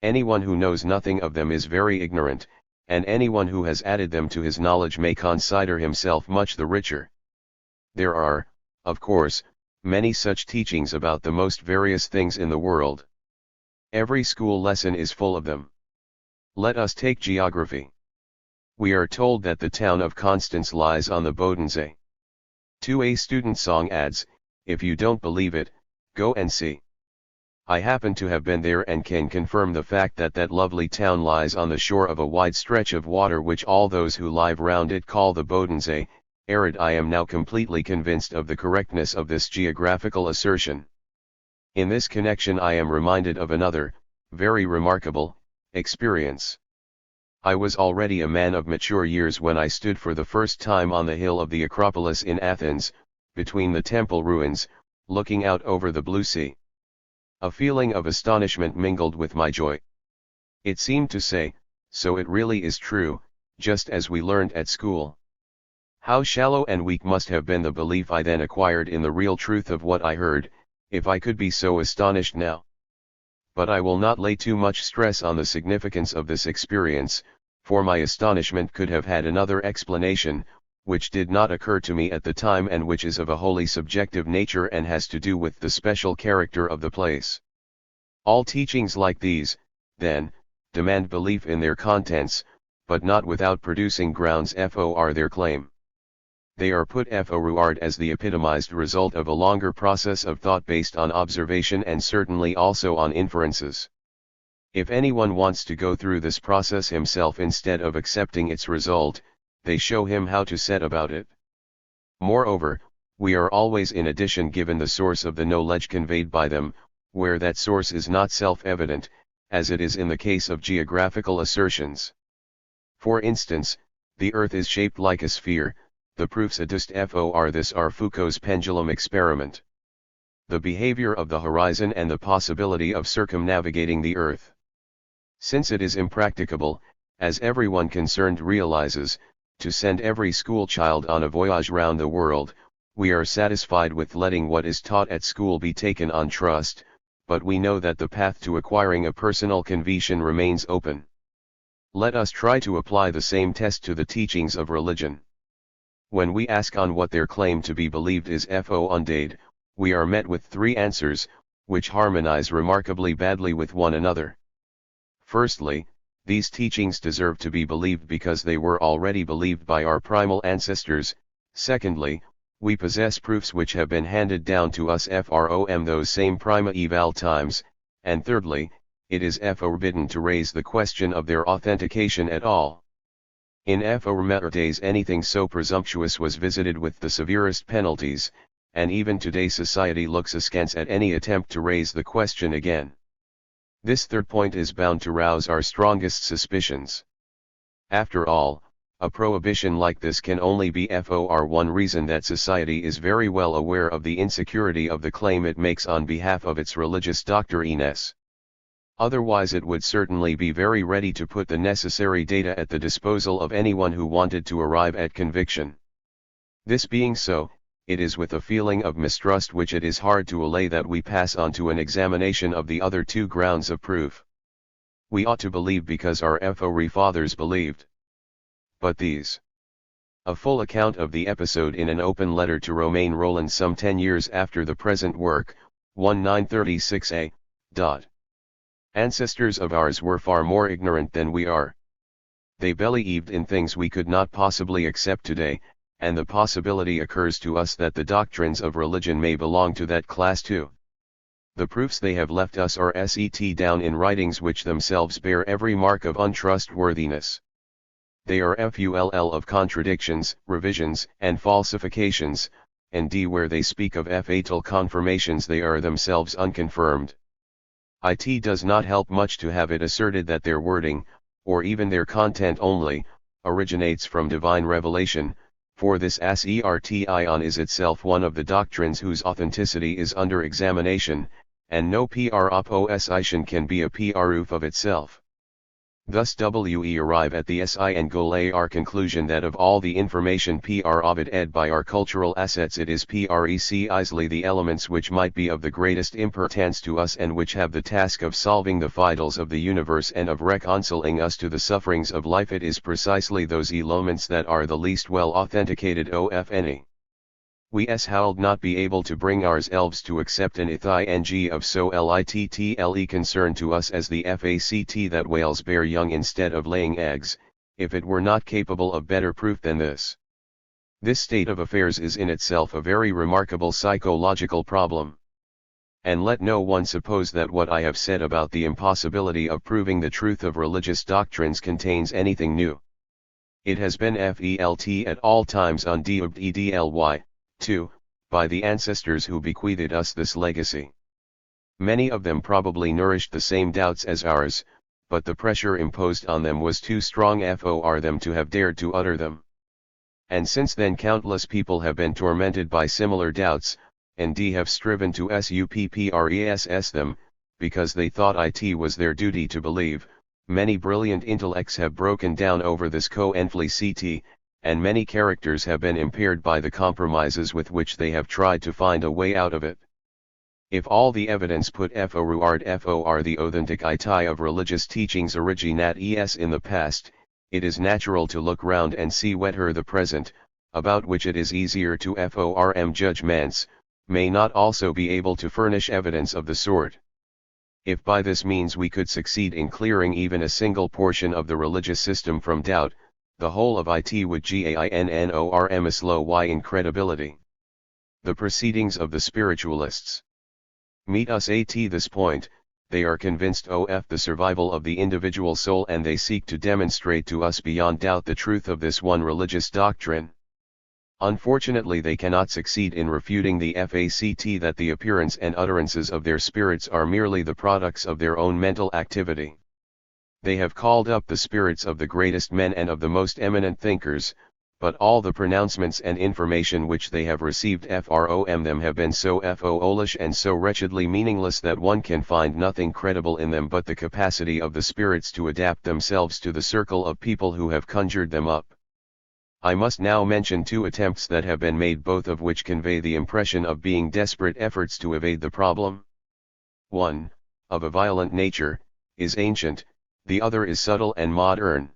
Anyone who knows nothing of them is very ignorant, and anyone who has added them to his knowledge may consider himself much the richer. There are, of course, many such teachings about the most various things in the world. Every school lesson is full of them. Let us take geography. We are told that the town of Constance lies on the Bodensee. A student song adds, if you don't believe it, go and see. I happen to have been there and can confirm the fact that that lovely town lies on the shore of a wide stretch of water which all those who live round it call the Bodensee. I am now completely convinced of the correctness of this geographical assertion. In this connection I am reminded of another, very remarkable, experience. I was already a man of mature years when I stood for the first time on the hill of the Acropolis in Athens, between the temple ruins, looking out over the blue sea. A feeling of astonishment mingled with my joy. It seemed to say, so it really is true, just as we learned at school. How shallow and weak must have been the belief I then acquired in the real truth of what I heard, if I could be so astonished now. But I will not lay too much stress on the significance of this experience, for my astonishment could have had another explanation, which did not occur to me at the time and which is of a wholly subjective nature and has to do with the special character of the place. All teachings like these, then, demand belief in their contents, but not without producing grounds for their claim. They are put forward as the epitomized result of a longer process of thought based on observation and certainly also on inferences. If anyone wants to go through this process himself instead of accepting its result, they show him how to set about it. Moreover, we are always in addition given the source of the knowledge conveyed by them, where that source is not self-evident, as it is in the case of geographical assertions. For instance, the Earth is shaped like a sphere. The proofs adduced for this are Foucault's pendulum experiment. The behavior of the horizon and the possibility of circumnavigating the Earth. Since it is impracticable, as everyone concerned realizes, to send every school child on a voyage round the world, we are satisfied with letting what is taught at school be taken on trust, but we know that the path to acquiring a personal conviction remains open. Let us try to apply the same test to the teachings of religion. When we ask on what their claim to be believed is founded, we are met with three answers, which harmonize remarkably badly with one another. Firstly, these teachings deserve to be believed because they were already believed by our primal ancestors. Secondly, we possess proofs which have been handed down to us from those same primeval times, and thirdly, it is forbidden to raise the question of their authentication at all. In former days anything so presumptuous was visited with the severest penalties, and even today society looks askance at any attempt to raise the question again. This third point is bound to rouse our strongest suspicions. After all, a prohibition like this can only be for one reason, that society is very well aware of the insecurity of the claim it makes on behalf of its religious doctrines. Otherwise it would certainly be very ready to put the necessary data at the disposal of anyone who wanted to arrive at conviction. This being so, it is with a feeling of mistrust which it is hard to allay that we pass on to an examination of the other two grounds of proof. We ought to believe because our forefathers believed. But these. A full account of the episode in an open letter to Romain Rolland some 10 years after the present work, 1936a. Ancestors of ours were far more ignorant than we are. They believed in things we could not possibly accept today, and the possibility occurs to us that the doctrines of religion may belong to that class too. The proofs they have left us are set down in writings which themselves bear every mark of untrustworthiness. They are full of contradictions, revisions, and falsifications, and where they speak of fatal confirmations they are themselves unconfirmed. It does not help much to have it asserted that their wording, or even their content only, originates from divine revelation, for this assertion is itself one of the doctrines whose authenticity is under examination, and no proposition can be a proof of itself. Thus we arrive at the singular conclusion that of all the information provided by our cultural assets it is precisely the elements which might be of the greatest importance to us and which have the task of solving the riddles of the universe and of reconciling us to the sufferings of life, it is precisely those elements that are the least well authenticated of any. We hold not be able to bring ourselves to accept an ething of so little concern to us as the fact that whales bear young instead of laying eggs, if it were not capable of better proof than this. This state of affairs is in itself a very remarkable psychological problem. And let no one suppose that what I have said about the impossibility of proving the truth of religious doctrines contains anything new. It has been felt at all times undoubtedly, too, by the ancestors who bequeathed us this legacy. Many of them probably nourished the same doubts as ours, but the pressure imposed on them was too strong for them to have dared to utter them. And since then countless people have been tormented by similar doubts, and have striven to suppress them, because they thought it was their duty to believe. Many brilliant intellects have broken down over this conflict, and many characters have been impaired by the compromises with which they have tried to find a way out of it. If all the evidence put forward for the authenticity of religious teachings originates in the past, it is natural to look round and see whether the present, about which it is easier to form judgments, may not also be able to furnish evidence of the sort. If by this means we could succeed in clearing even a single portion of the religious system from doubt, the whole of it would gain incredibility. The proceedings of the spiritualists meet us at this point. They are convinced of the survival of the individual soul, and they seek to demonstrate to us beyond doubt the truth of this one religious doctrine. Unfortunately they cannot succeed in refuting the fact that the appearance and utterances of their spirits are merely the products of their own mental activity. They have called up the spirits of the greatest men and of the most eminent thinkers, but all the pronouncements and information which they have received from them have been so foolish and so wretchedly meaningless that one can find nothing credible in them but the capacity of the spirits to adapt themselves to the circle of people who have conjured them up. I must now mention two attempts that have been made, both of which convey the impression of being desperate efforts to evade the problem. One, of a violent nature, is ancient, the other is subtle and modern.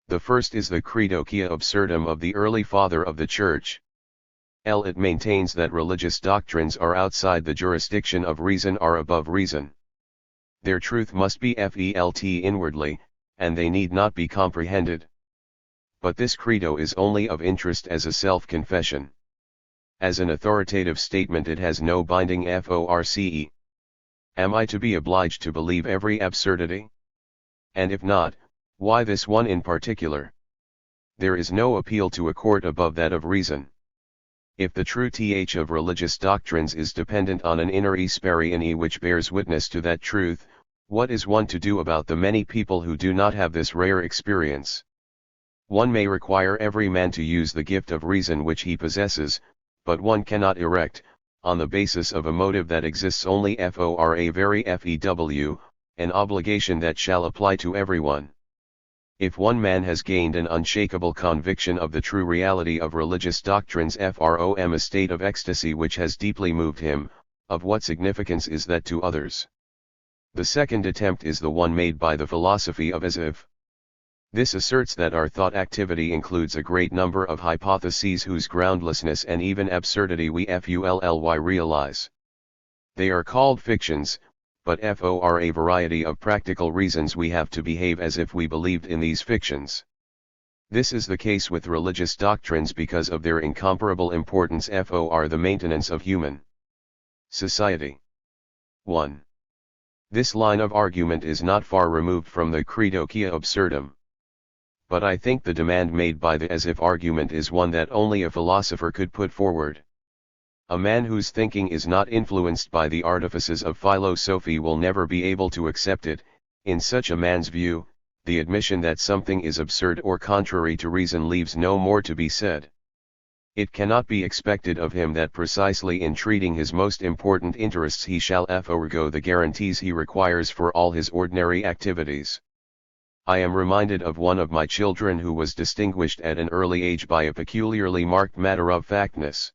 The first is the credo quia absurdum of the early father of the Church. It maintains that religious doctrines are outside the jurisdiction of reason, are above reason. Their truth must be felt inwardly, and they need not be comprehended. but this credo is only of interest as a self-confession. As an authoritative statement it has no binding force. Am I to be obliged to believe every absurdity? And if not, why this one in particular? There is no appeal to a court above that of reason. If the true th of religious doctrines is dependent on an inner experience which bears witness to that truth, what is one to do about the many people who do not have this rare experience? One may require every man to use the gift of reason which he possesses, but one cannot erect, on the basis of a motive that exists only for a very few, an obligation that shall apply to everyone. If one man has gained an unshakable conviction of the true reality of religious doctrines from a state of ecstasy which has deeply moved him, of what significance is that to others? The second attempt is the one made by the philosophy of as if. This asserts that our thought activity includes a great number of hypotheses whose groundlessness and even absurdity we fully realize. They are called fictions, but for a variety of practical reasons we have to behave as if we believed in these fictions. This is the case with religious doctrines because of their incomparable importance for the maintenance of human society. 1. This line of argument is not far removed from the credo quia absurdum. But I think the demand made by the as if argument is one that only a philosopher could put forward. A man whose thinking is not influenced by the artifices of philosophy will never be able to accept it. In such a man's view, the admission that something is absurd or contrary to reason leaves no more to be said. It cannot be expected of him that precisely in treating his most important interests he shall forego the guarantees he requires for all his ordinary activities. I am reminded of one of my children who was distinguished at an early age by a peculiarly marked matter-of-factness.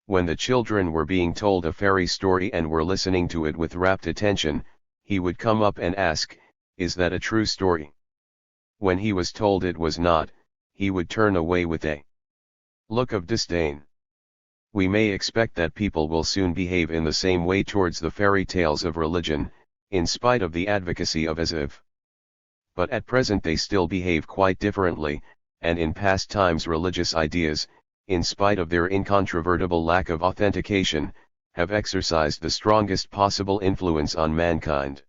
When the children were being told a fairy story and were listening to it with rapt attention, he would come up and ask, "Is that a true story?" When he was told it was not, he would turn away with a look of disdain. We may expect that people will soon behave in the same way towards the fairy tales of religion, in spite of the advocacy of as if. But at present they still behave quite differently, and in past times religious ideas, in spite of their incontrovertible lack of authentication, have exercised the strongest possible influence on mankind.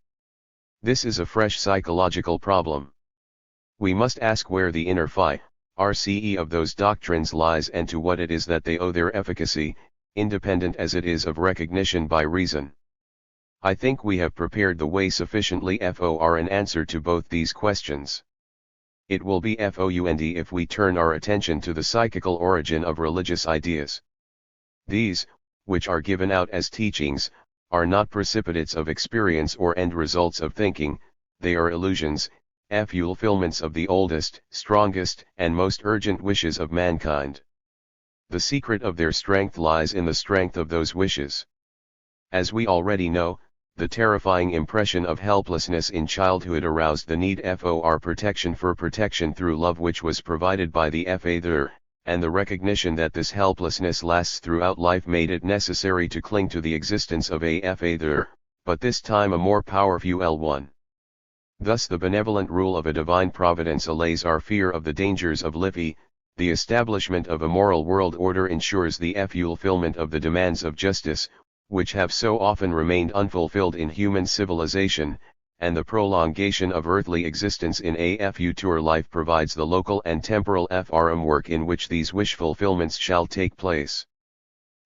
This is a fresh psychological problem. We must ask where the inner RCE of those doctrines lies and to what it is that they owe their efficacy, independent as it is of recognition by reason. I think we have prepared the way sufficiently for an answer to both these questions. It will be found if we turn our attention to the psychical origin of religious ideas. These, which are given out as teachings, are not precipitates of experience or end results of thinking, they are illusions, fulfillments of the oldest, strongest, and most urgent wishes of mankind. The secret of their strength lies in the strength of those wishes. As we already know, the terrifying impression of helplessness in childhood aroused the need for protection through love which was provided by the father, and the recognition that this helplessness lasts throughout life made it necessary to cling to the existence of a father, but this time a more powerful one. Thus the benevolent rule of a divine providence allays our fear of the dangers of life. The establishment of a moral world order ensures the fulfillment of the demands of justice, which have so often remained unfulfilled in human civilization, and the prolongation of earthly existence in a future life provides the local and temporal framework in which these wish fulfillments shall take place.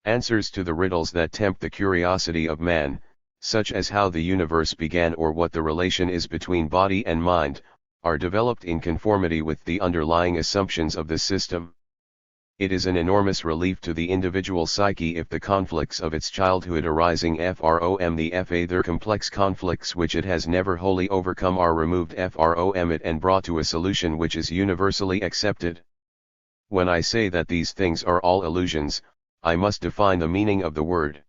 Answers to the riddles that tempt the curiosity of man, such as how the universe began or what the relation is between body and mind, are developed in conformity with the underlying assumptions of this system. It is an enormous relief to the individual psyche if the conflicts of its childhood arising from the father complex conflicts which it has never wholly overcome are removed from it and brought to a solution which is universally accepted. When I say that these things are all illusions, I must define the meaning of the word.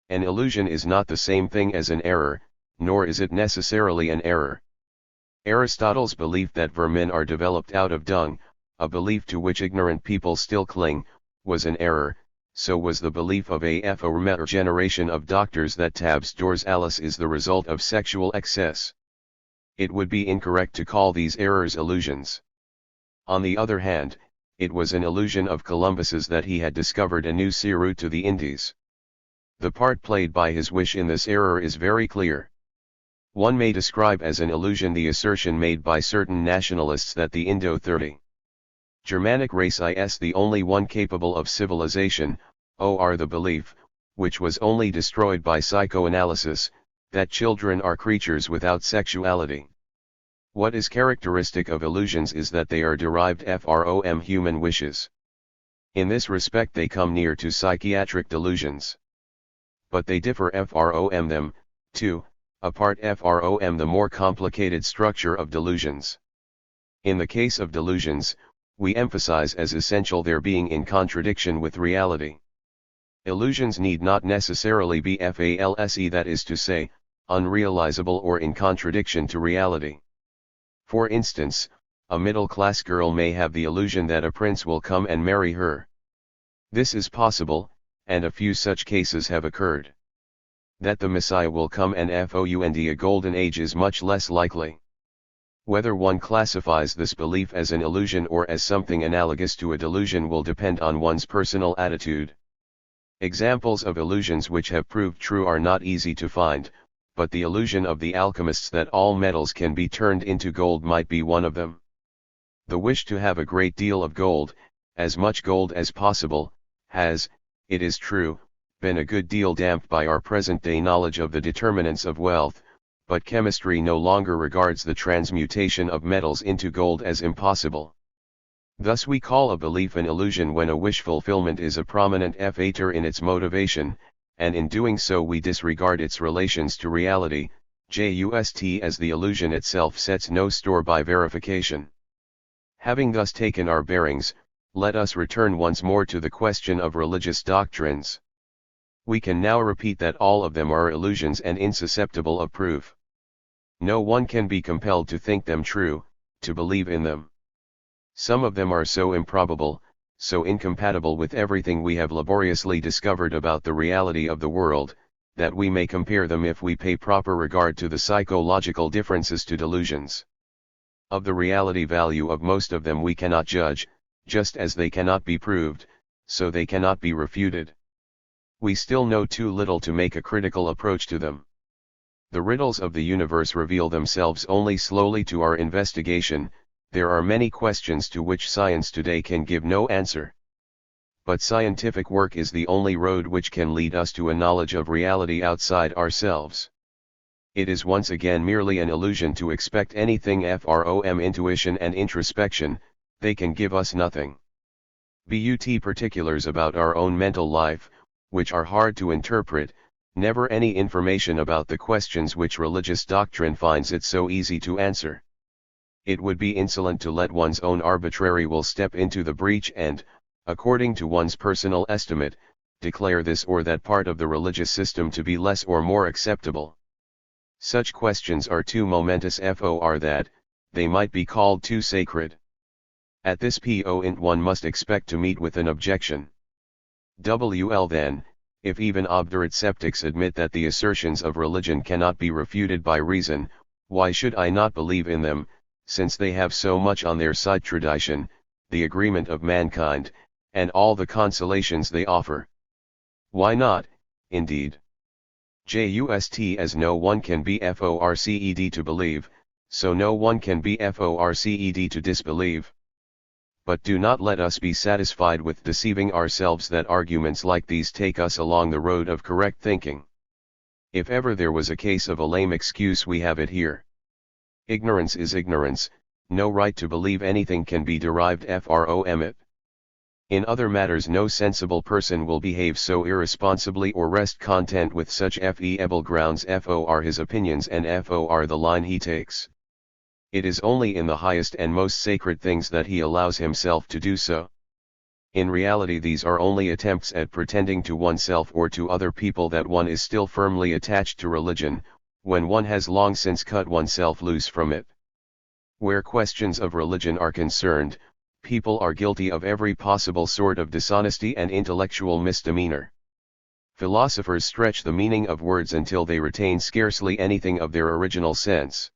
An illusion is not the same thing as an error, nor is it necessarily an error. Aristotle's belief that vermin are developed out of dung, a belief to which ignorant people still cling, was an error. So was the belief of a former generation of doctors that tabs dorsalis is the result of sexual excess. It would be incorrect to call these errors illusions. On the other hand, it was an illusion of Columbus's that he had discovered a new sea route to the Indies. The part played by his wish in this error is very clear. One may describe as an illusion the assertion made by certain nationalists that the Indo-30 Germanic race is the only one capable of civilization, or the belief, which was only destroyed by psychoanalysis, that children are creatures without sexuality. What is characteristic of illusions is that they are derived from human wishes. In this respect they come near to psychiatric delusions. But they differ from them, too, apart from the more complicated structure of delusions. In the case of delusions, we emphasize as essential their being in contradiction with reality. Illusions need not necessarily be false, that is to say, unrealizable or in contradiction to reality. For instance, a middle-class girl may have the illusion that a prince will come and marry her. This is possible, and a few such cases have occurred. That the Messiah will come and found a golden age is much less likely. Whether one classifies this belief as an illusion or as something analogous to a delusion will depend on one's personal attitude. Examples of illusions which have proved true are not easy to find, but the illusion of the alchemists that all metals can be turned into gold might be one of them. The wish to have a great deal of gold, as much gold as possible, has, it is true, been a good deal damped by our present-day knowledge of the determinants of wealth, but chemistry no longer regards the transmutation of metals into gold as impossible. Thus we call a belief an illusion when a wish fulfillment is a prominent factor in its motivation, and in doing so we disregard its relations to reality, just as the illusion itself sets no store by verification. Having thus taken our bearings, let us return once more to the question of religious doctrines. We can now repeat that all of them are illusions and insusceptible of proof. No one can be compelled to think them true, to believe in them. Some of them are so improbable, so incompatible with everything we have laboriously discovered about the reality of the world, that we may compare them if we pay proper regard to the psychological differences to delusions. Of the reality value of most of them we cannot judge, just as they cannot be proved, so they cannot be refuted. We still know too little to make a critical approach to them. The riddles of the universe reveal themselves only slowly to our investigation. There are many questions to which science today can give no answer. But scientific work is the only road which can lead us to a knowledge of reality outside ourselves. It is once again merely an illusion to expect anything from intuition and introspection. They can give us nothing but particulars about our own mental life, which are hard to interpret, never any information about the questions which religious doctrine finds it so easy to answer. It would be insolent to let one's own arbitrary will step into the breach and, according to one's personal estimate, declare this or that part of the religious system to be less or more acceptable. Such questions are too momentous for that, they might be called too sacred. At this point one must expect to meet with an objection. Then, if even obdurate skeptics admit that the assertions of religion cannot be refuted by reason, why should I not believe in them, since they have so much on their side: tradition, the agreement of mankind, and all the consolations they offer? Why not, indeed? Just as no one can be forced to believe, so no one can be forced to disbelieve. But do not let us be satisfied with deceiving ourselves that arguments like these take us along the road of correct thinking. If ever there was a case of a lame excuse, we have it here. Ignorance is ignorance, no right to believe anything can be derived from it. In other matters no sensible person will behave so irresponsibly or rest content with such feeble grounds for his opinions and for the line he takes. It is only in the highest and most sacred things that he allows himself to do so. In reality these are only attempts at pretending to oneself or to other people that one is still firmly attached to religion, when one has long since cut oneself loose from it. Where questions of religion are concerned, people are guilty of every possible sort of dishonesty and intellectual misdemeanor. Philosophers stretch the meaning of words until they retain scarcely anything of their original sense.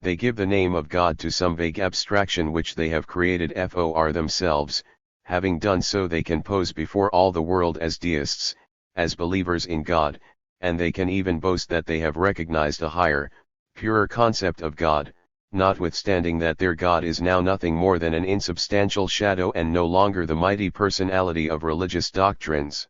They give the name of God to some vague abstraction which they have created for themselves. Having done so, they can pose before all the world as deists, as believers in God, and they can even boast that they have recognized a higher, purer concept of God, notwithstanding that their God is now nothing more than an insubstantial shadow and no longer the mighty personality of religious doctrines.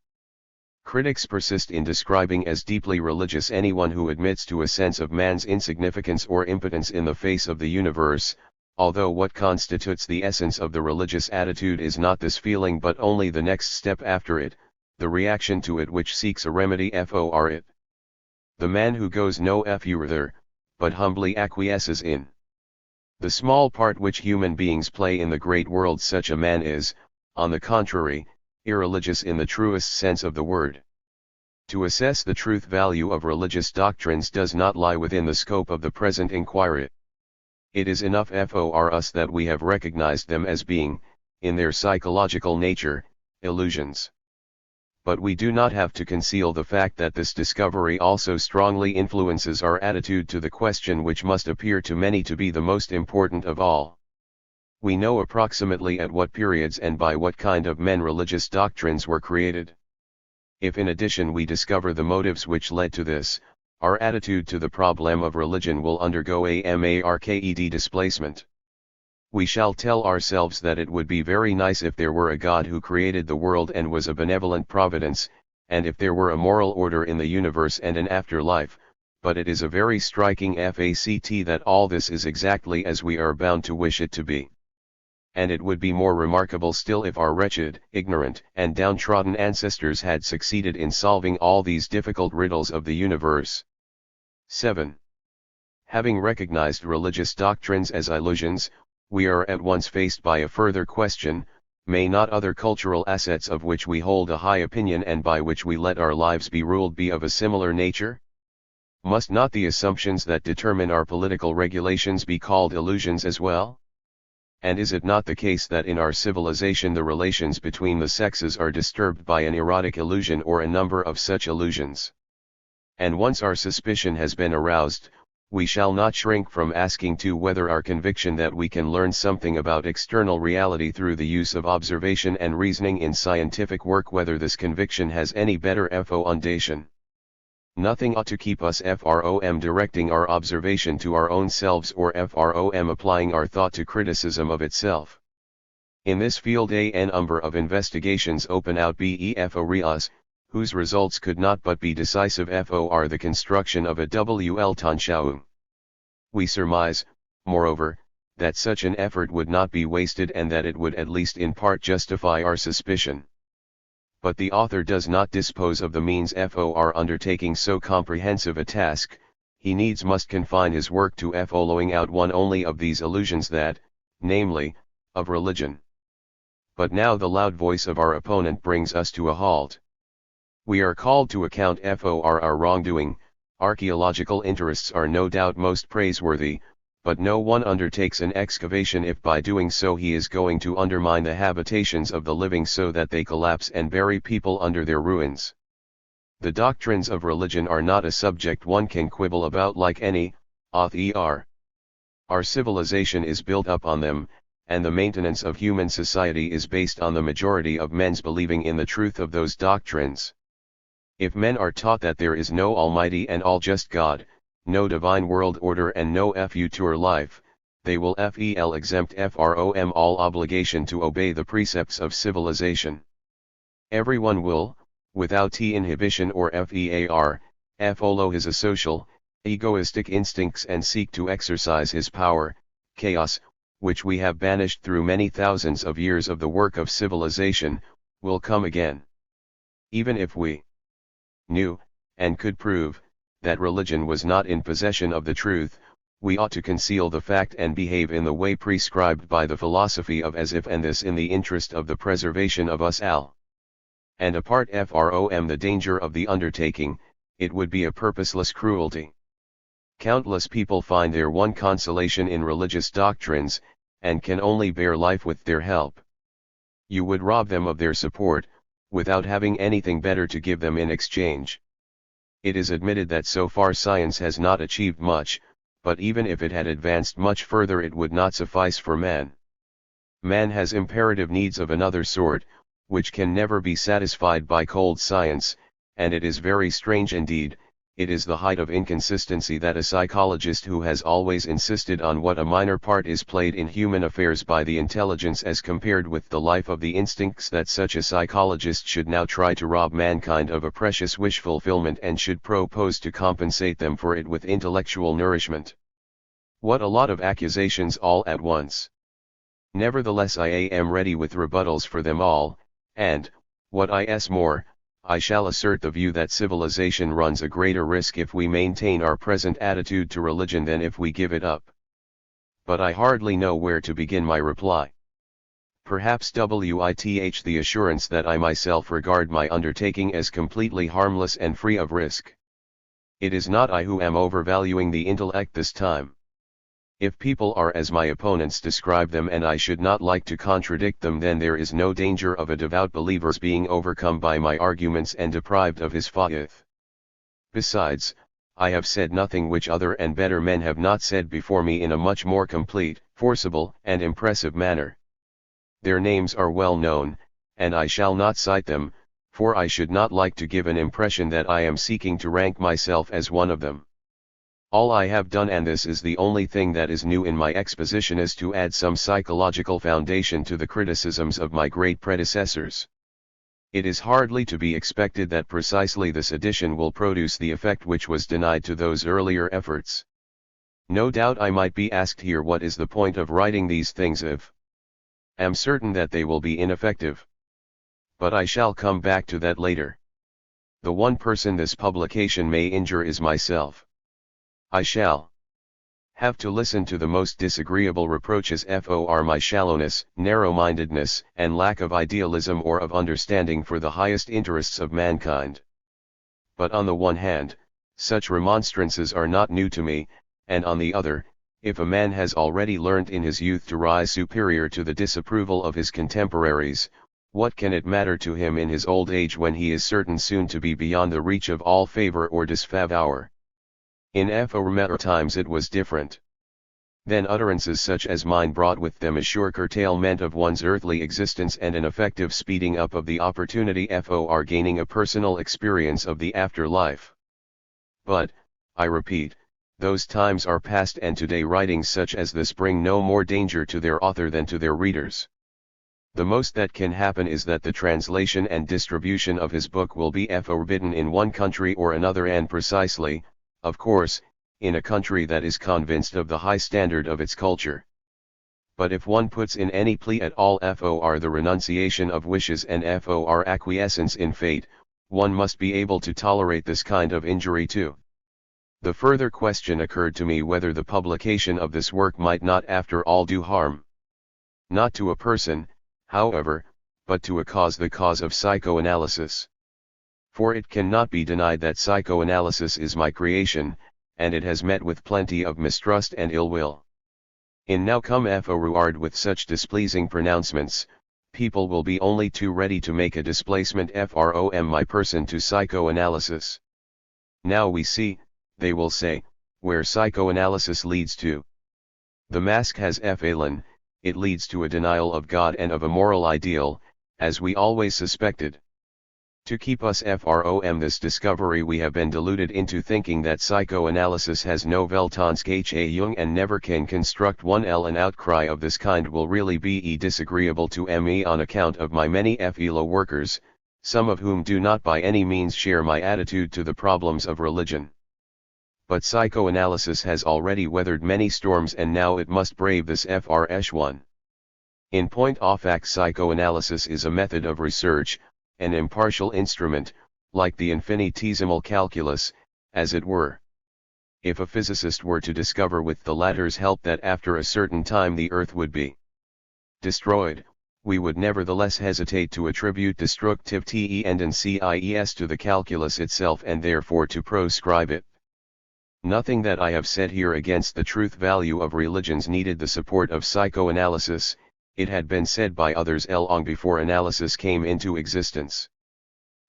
Critics persist in describing as deeply religious anyone who admits to a sense of man's insignificance or impotence in the face of the universe, although what constitutes the essence of the religious attitude is not this feeling but only the next step after it, the reaction to it which seeks a remedy for it. The man who goes no further, but humbly acquiesces in the small part which human beings play in the great world, such a man is, on the contrary, irreligious in the truest sense of the word. To assess the truth value of religious doctrines does not lie within the scope of the present inquiry. It is enough for us that we have recognized them as being, in their psychological nature, illusions. But we do not have to conceal the fact that this discovery also strongly influences our attitude to the question which must appear to many to be the most important of all. We know approximately at what periods and by what kind of men religious doctrines were created. If in addition we discover the motives which led to this, our attitude to the problem of religion will undergo a marked displacement. We shall tell ourselves that it would be very nice if there were a God who created the world and was a benevolent providence, and if there were a moral order in the universe and an afterlife, but it is a very striking fact that all this is exactly as we are bound to wish it to be. And it would be more remarkable still if our wretched, ignorant, and downtrodden ancestors had succeeded in solving all these difficult riddles of the universe. 7. Having recognized religious doctrines as illusions, we are at once faced by a further question: may not other cultural assets of which we hold a high opinion and by which we let our lives be ruled be of a similar nature? Must not the assumptions that determine our political regulations be called illusions as well? And is it not the case that in our civilization the relations between the sexes are disturbed by an erotic illusion or a number of such illusions? And once our suspicion has been aroused, we shall not shrink from asking too whether our conviction that we can learn something about external reality through the use of observation and reasoning in scientific work, whether this conviction has any better foundation. Nothing ought to keep us from directing our observation to our own selves or from applying our thought to criticism of itself. In this field a number of investigations open out before us, whose results could not but be decisive for the construction of a Weltanschauung. We surmise, moreover, that such an effort would not be wasted and that it would at least in part justify our suspicion. But the author does not dispose of the means for undertaking so comprehensive a task. He needs must confine his work to following out one only of these illusions, that, namely, of religion. But now the loud voice of our opponent brings us to a halt. We are called to account for our wrongdoing. Archaeological interests are no doubt most praiseworthy, but no one undertakes an excavation if by doing so he is going to undermine the habitations of the living so that they collapse and bury people under their ruins. The doctrines of religion are not a subject one can quibble about like any other. Our civilization is built up on them, and the maintenance of human society is based on the majority of men's believing in the truth of those doctrines. If men are taught that there is no almighty and all-just God, no divine world order and no future life, they will exempt from all obligation to obey the precepts of civilization. Everyone will, without inhibition or follow his asocial, egoistic instincts and seek to exercise his power. Chaos, which we have banished through many thousands of years of the work of civilization, will come again. Even if we knew, and could prove, that religion was not in possession of the truth, we ought to conceal the fact and behave in the way prescribed by the philosophy of as if, and this in the interest of the preservation of us all. And apart from the danger of the undertaking, it would be a purposeless cruelty. Countless people find their one consolation in religious doctrines, and can only bear life with their help. You would rob them of their support, without having anything better to give them in exchange. It is admitted that so far science has not achieved much, but even if it had advanced much further it would not suffice for man. Man has imperative needs of another sort, which can never be satisfied by cold science, and it is very strange indeed, it is the height of inconsistency that a psychologist who has always insisted on what a minor part is played in human affairs by the intelligence as compared with the life of the instincts, that such a psychologist should now try to rob mankind of a precious wish fulfillment and should propose to compensate them for it with intellectual nourishment. What a lot of accusations all at once! Nevertheless I am ready with rebuttals for them all, and, what is more, I shall assert the view that civilization runs a greater risk if we maintain our present attitude to religion than if we give it up. But I hardly know where to begin my reply. Perhaps with the assurance that I myself regard my undertaking as completely harmless and free of risk. It is not I who am overvaluing the intellect this time. If people are as my opponents describe them, and I should not like to contradict them, then there is no danger of a devout believer's being overcome by my arguments and deprived of his faith. Besides, I have said nothing which other and better men have not said before me in a much more complete, forcible, and impressive manner. Their names are well known, and I shall not cite them, for I should not like to give an impression that I am seeking to rank myself as one of them. All I have done, and this is the only thing that is new in my exposition, is to add some psychological foundation to the criticisms of my great predecessors. It is hardly to be expected that precisely this addition will produce the effect which was denied to those earlier efforts. No doubt I might be asked here what is the point of writing these things if I am certain that they will be ineffective. But I shall come back to that later. The one person this publication may injure is myself. I shall have to listen to the most disagreeable reproaches for my shallowness, narrow-mindedness, and lack of idealism or of understanding for the highest interests of mankind. But on the one hand, such remonstrances are not new to me, and on the other, if a man has already learnt in his youth to rise superior to the disapproval of his contemporaries, what can it matter to him in his old age when he is certain soon to be beyond the reach of all favour or disfavour? In former times it was different. Then utterances such as mine brought with them a sure curtailment of one's earthly existence and an effective speeding up of the opportunity for gaining a personal experience of the afterlife. But, I repeat, those times are past, and today writings such as this bring no more danger to their author than to their readers. The most that can happen is that the translation and distribution of his book will be forbidden in one country or another, and precisely, of course, in a country that is convinced of the high standard of its culture. But if one puts in any plea at all for the renunciation of wishes and for acquiescence in fate, one must be able to tolerate this kind of injury too. The further question occurred to me whether the publication of this work might not after all do harm. Not to a person, however, but to a cause, the cause of psychoanalysis. For it cannot be denied that psychoanalysis is my creation, and it has met with plenty of mistrust and ill will. In now come forward with such displeasing pronouncements, people will be only too ready to make a displacement from my person to psychoanalysis. Now we see, they will say, where psychoanalysis leads to. The mask has fallen, it leads to a denial of God and of a moral ideal, as we always suspected. To keep us from this discovery we have been deluded into thinking that psychoanalysis has no Weltanschauung Jung and never can construct one. An outcry of this kind will really be disagreeable to me on account of my many fellow workers, some of whom do not by any means share my attitude to the problems of religion. But psychoanalysis has already weathered many storms, and now it must brave this fresh one. In point of fact, psychoanalysis is a method of research, an impartial instrument, like the infinitesimal calculus, as it were. If a physicist were to discover with the latter's help that after a certain time the Earth would be destroyed, we would nevertheless hesitate to attribute destructive tendencies to the calculus itself, and therefore to proscribe it. Nothing that I have said here against the truth value of religions needed the support of psychoanalysis. It had been said by others long before analysis came into existence.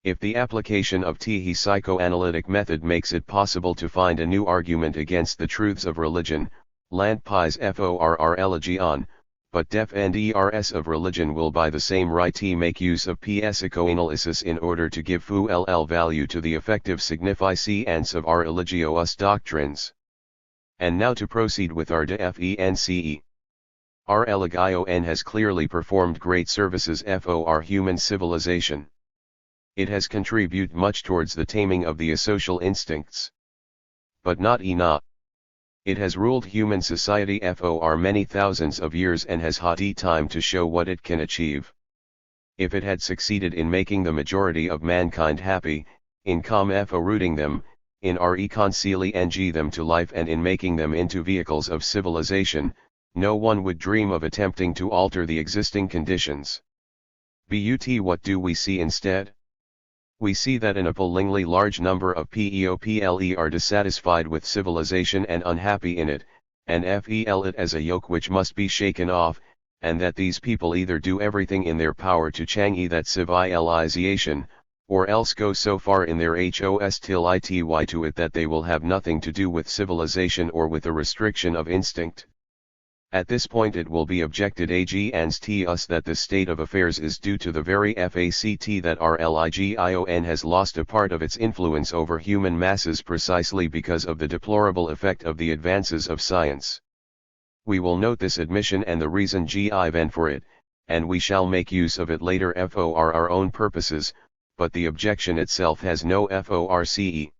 If the application of the psychoanalytic method makes it possible to find a new argument against the truths of religion, lant pies for religion, but defenders of religion will by the same right make use of psychoanalysis in order to give full value to the effective significance of our religious doctrines. And now to proceed with our defense. Our religion has clearly performed great services for human civilization. It has contributed much towards the taming of the asocial instincts. But not enough. It has ruled human society for many thousands of years and has had time to show what it can achieve. If it had succeeded in making the majority of mankind happy, in rooting them, in reconciling them to life and in making them into vehicles of civilization, no one would dream of attempting to alter the existing conditions. But what do we see instead? We see that an appallingly large number of people are dissatisfied with civilization and unhappy in it, and feel it as a yoke which must be shaken off, and that these people either do everything in their power to change that civilization, or else go so far in their hostility to it that they will have nothing to do with civilization or with the restriction of instinct. At this point it will be objected against us that this state of affairs is due to the very fact that our religion has lost a part of its influence over human masses precisely because of the deplorable effect of the advances of science. We will note this admission and the reason given for it, and we shall make use of it later for our own purposes, but the objection itself has no force.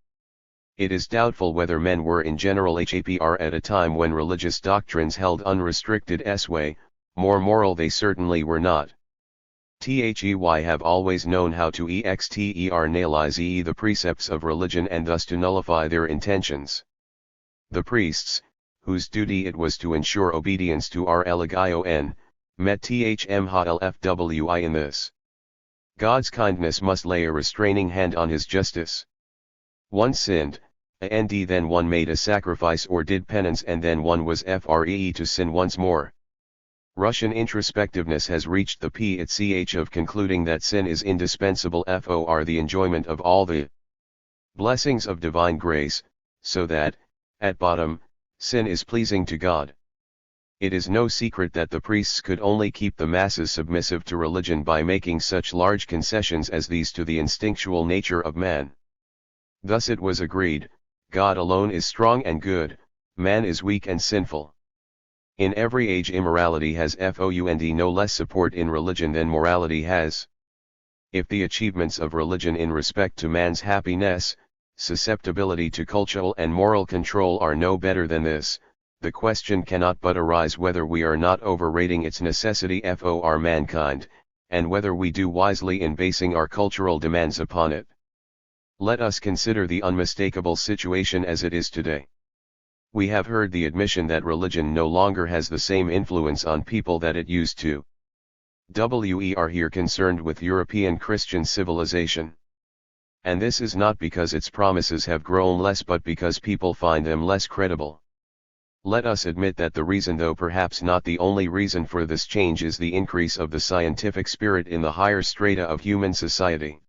It is doubtful whether men were in general happier at a time when religious doctrines held unrestricted sway, more moral they certainly were not. They have always known how to externalize the precepts of religion and thus to nullify their intentions. The priests, whose duty it was to ensure obedience to our religion, met thmhlfwi in this. God's kindness must lay a restraining hand on his justice. One sinned, and then one made a sacrifice or did penance and then one was free to sin once more. Russian introspectiveness has reached the pitch of concluding that sin is indispensable for the enjoyment of all the blessings of divine grace, so that, at bottom, sin is pleasing to God. It is no secret that the priests could only keep the masses submissive to religion by making such large concessions as these to the instinctual nature of man. Thus it was agreed, God alone is strong and good, man is weak and sinful. In every age immorality has found no less support in religion than morality has. If the achievements of religion in respect to man's happiness, susceptibility to cultural and moral control are no better than this, the question cannot but arise whether we are not overrating its necessity for mankind, and whether we do wisely in basing our cultural demands upon it. Let us consider the unmistakable situation as it is today. We have heard the admission that religion no longer has the same influence on people that it used to. We are here concerned with European Christian civilization. And this is not because its promises have grown less but because people find them less credible. Let us admit that the reason, though perhaps not the only reason for this change, is the increase of the scientific spirit in the higher strata of human society.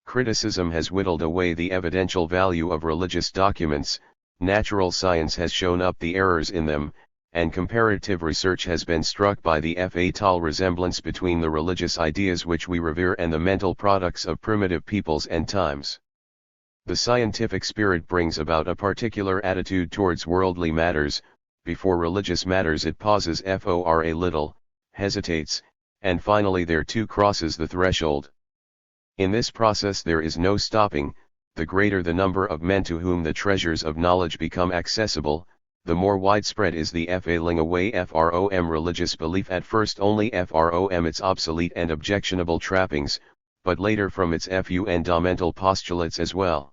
Criticism has whittled away the evidential value of religious documents, natural science has shown up the errors in them, and comparative research has been struck by the fatal resemblance between the religious ideas which we revere and the mental products of primitive peoples and times. The scientific spirit brings about a particular attitude towards worldly matters, before religious matters it pauses for a little, hesitates, and finally there too crosses the threshold. In this process there is no stopping. The greater the number of men to whom the treasures of knowledge become accessible, the more widespread is the falling away from religious belief, at first only from its obsolete and objectionable trappings, but later from its fundamental postulates as well.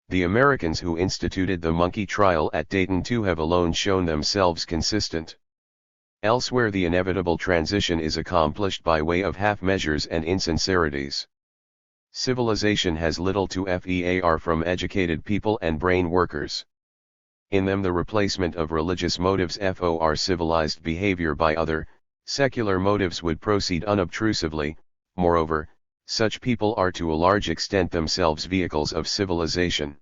The Americans who instituted the monkey trial at Dayton too have alone shown themselves consistent. Elsewhere the inevitable transition is accomplished by way of half measures and insincerities. Civilization has little to fear from educated people and brain workers. In them the replacement of religious motives for civilized behavior by other, secular motives would proceed unobtrusively. Moreover, Such people are to a large extent themselves vehicles of civilization.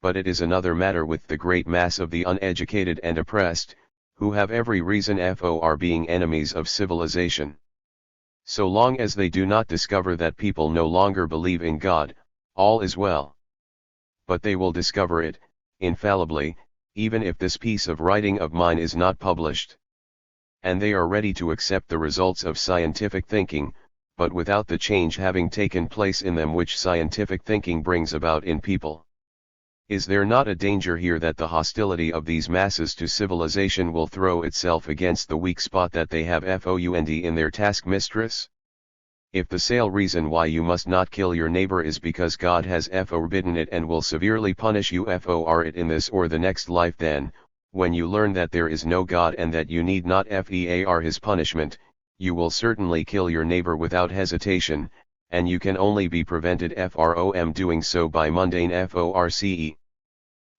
But it is another matter with the great mass of the uneducated and oppressed, who have every reason for being enemies of civilization. So long as they do not discover that people no longer believe in God, all is well. But they will discover it, infallibly, even if this piece of writing of mine is not published. And they are ready to accept the results of scientific thinking, but without the change having taken place in them which scientific thinking brings about in people. Is there not a danger here that the hostility of these masses to civilization will throw itself against the weak spot that they have found in their taskmistress? If the sole reason why you must not kill your neighbor is because God has forbidden it and will severely punish you for it in this or the next life, then, when you learn that there is no God and that you need not fear his punishment, you will certainly kill your neighbor without hesitation, and you can only be prevented from doing so by mundane force.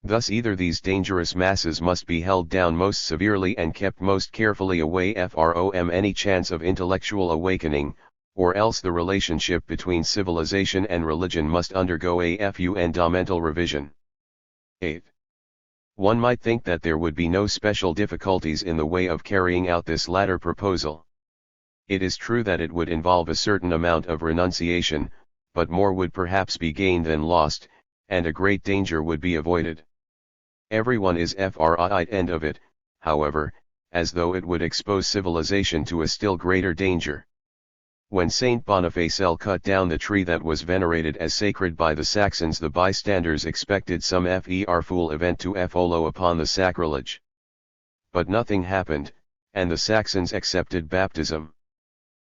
Thus either these dangerous masses must be held down most severely and kept most carefully away from any chance of intellectual awakening, or else the relationship between civilization and religion must undergo a fundamental revision. 8. One might think that there would be no special difficulties in the way of carrying out this latter proposal. It is true that it would involve a certain amount of renunciation, but more would perhaps be gained than lost, and a great danger would be avoided. Everyone is frightened of it, however, as though it would expose civilization to a still greater danger. When Saint Boniface cut down the tree that was venerated as sacred by the Saxons, the bystanders expected some fearful event to follow upon the sacrilege. But nothing happened, and the Saxons accepted baptism.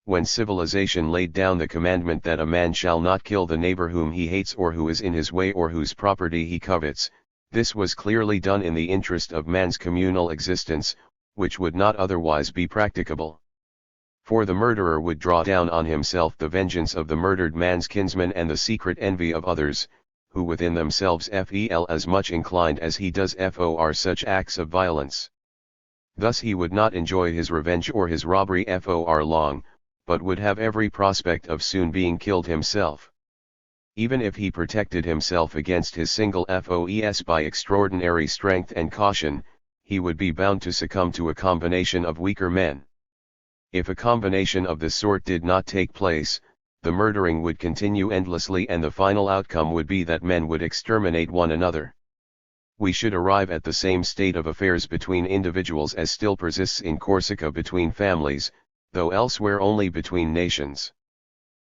When civilization laid down the commandment that a man shall not kill the neighbor whom he hates or who is in his way or whose property he covets, this was clearly done in the interest of man's communal existence, which would not otherwise be practicable. For the murderer would draw down on himself the vengeance of the murdered man's kinsmen and the secret envy of others, who within themselves feel as much inclined as he does for such acts of violence. Thus he would not enjoy his revenge or his robbery for long, but would have every prospect of soon being killed himself. Even if he protected himself against his single foes by extraordinary strength and caution, he would be bound to succumb to a combination of weaker men. If a combination of this sort did not take place, the murdering would continue endlessly and the final outcome would be that men would exterminate one another. We should arrive at the same state of affairs between individuals as still persists in Corsica between families, though elsewhere only between nations.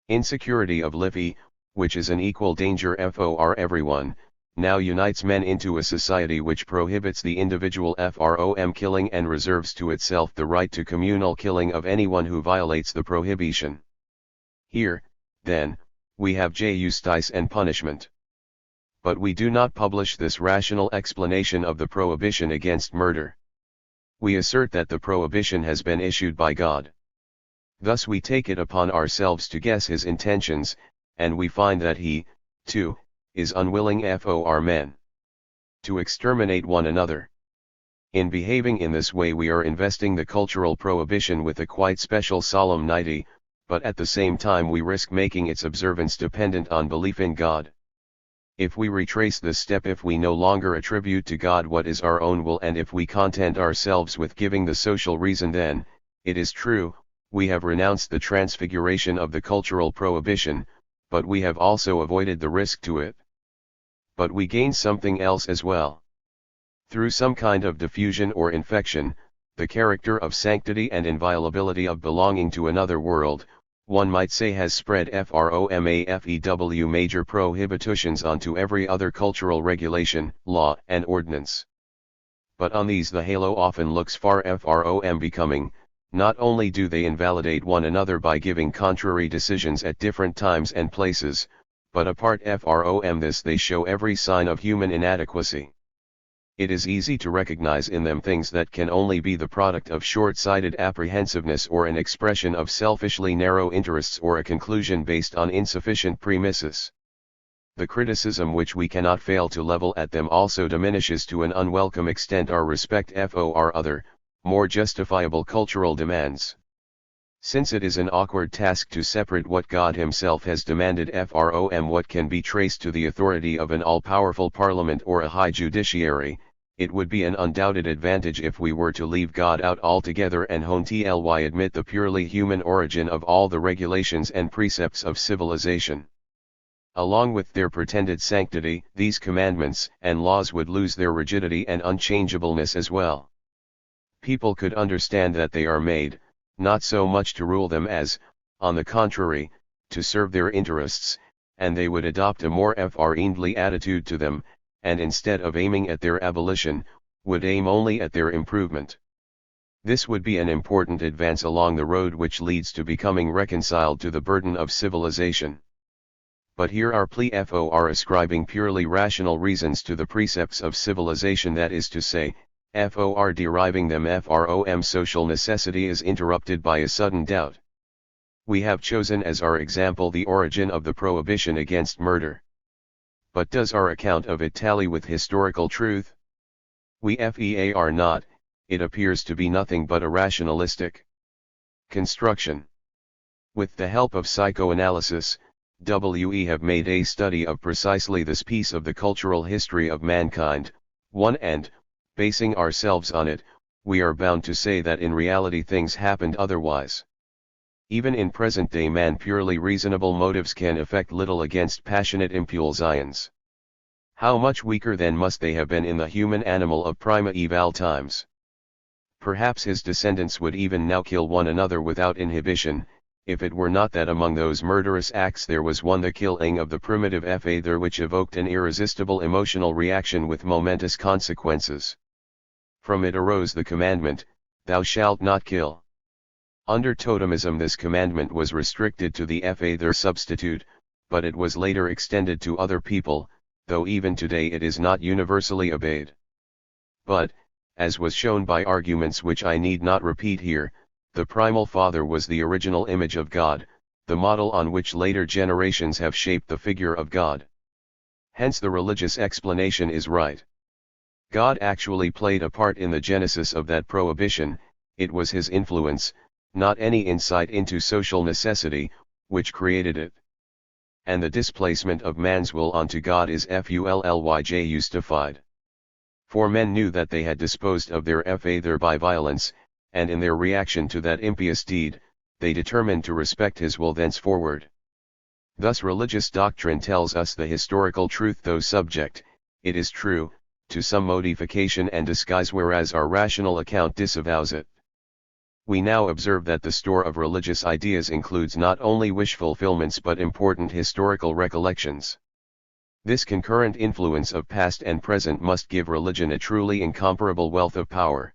Insecurity of livy, which is an equal danger for everyone, now unites men into a society which prohibits the individual from killing and reserves to itself the right to communal killing of anyone who violates the prohibition. Here, then, we have justice and punishment. But we do not publish this rational explanation of the prohibition against murder. We assert that the prohibition has been issued by God. Thus we take it upon ourselves to guess his intentions, and we find that he, too, is unwilling for men to exterminate one another. In behaving in this way we are investing the cultural prohibition with a quite special solemnity, but at the same time we risk making its observance dependent on belief in God. If we retrace this step, if we no longer attribute to God what is our own will, and if we content ourselves with giving the social reason, then, it is true, we have renounced the transfiguration of the cultural prohibition, but we have also avoided the risk to it. But we gain something else as well. Through some kind of diffusion or infection, the character of sanctity and inviolability of belonging to another world, one might say, has spread from major prohibitions onto every other cultural regulation, law and ordinance. But on these the halo often looks far from becoming. Not only do they invalidate one another by giving contrary decisions at different times and places, but apart from this they show every sign of human inadequacy. It is easy to recognize in them things that can only be the product of short-sighted apprehensiveness or an expression of selfishly narrow interests or a conclusion based on insufficient premises. The criticism which we cannot fail to level at them also diminishes to an unwelcome extent our respect for other, more justifiable cultural demands. Since it is an awkward task to separate what God himself has demanded from what can be traced to the authority of an all-powerful parliament or a high judiciary, it would be an undoubted advantage if we were to leave God out altogether and wholly admit the purely human origin of all the regulations and precepts of civilization. Along with their pretended sanctity, these commandments and laws would lose their rigidity and unchangeableness as well. People could understand that they are made, not so much to rule them as, on the contrary, to serve their interests, and they would adopt a more friendly attitude to them, and instead of aiming at their abolition, would aim only at their improvement. This would be an important advance along the road which leads to becoming reconciled to the burden of civilization. But here are for ascribing purely rational reasons to the precepts of civilization, that is to say, for deriving them from social necessity is interrupted by a sudden doubt. We have chosen as our example the origin of the prohibition against murder. But does our account of it tally with historical truth? We are not, it appears to be nothing but a rationalistic construction. With the help of psychoanalysis, we have made a study of precisely this piece of the cultural history of mankind, and, basing ourselves on it, we are bound to say that in reality things happened otherwise. Even in present-day man, purely reasonable motives can effect little against passionate impulsions. How much weaker then must they have been in the human animal of primeval times? Perhaps his descendants would even now kill one another without inhibition, if it were not that among those murderous acts there was one, the killing of the primitive father, which evoked an irresistible emotional reaction with momentous consequences. From it arose the commandment, "Thou shalt not kill." Under totemism this commandment was restricted to the father substitute, but it was later extended to other people, though even today it is not universally obeyed. But, as was shown by arguments which I need not repeat here, the primal father was the original image of God, the model on which later generations have shaped the figure of God. Hence the religious explanation is right. God actually played a part in the genesis of that prohibition. It was his influence, not any insight into social necessity, which created it. And the displacement of man's will onto God is fully justified. For men knew that they had disposed of their father by violence, and in their reaction to that impious deed, they determined to respect his will thenceforward. Thus religious doctrine tells us the historical truth, though subject, it is true, to some modification and disguise, whereas our rational account disavows it. We now observe that the store of religious ideas includes not only wish fulfillments but important historical recollections. This concurrent influence of past and present must give religion a truly incomparable wealth of power.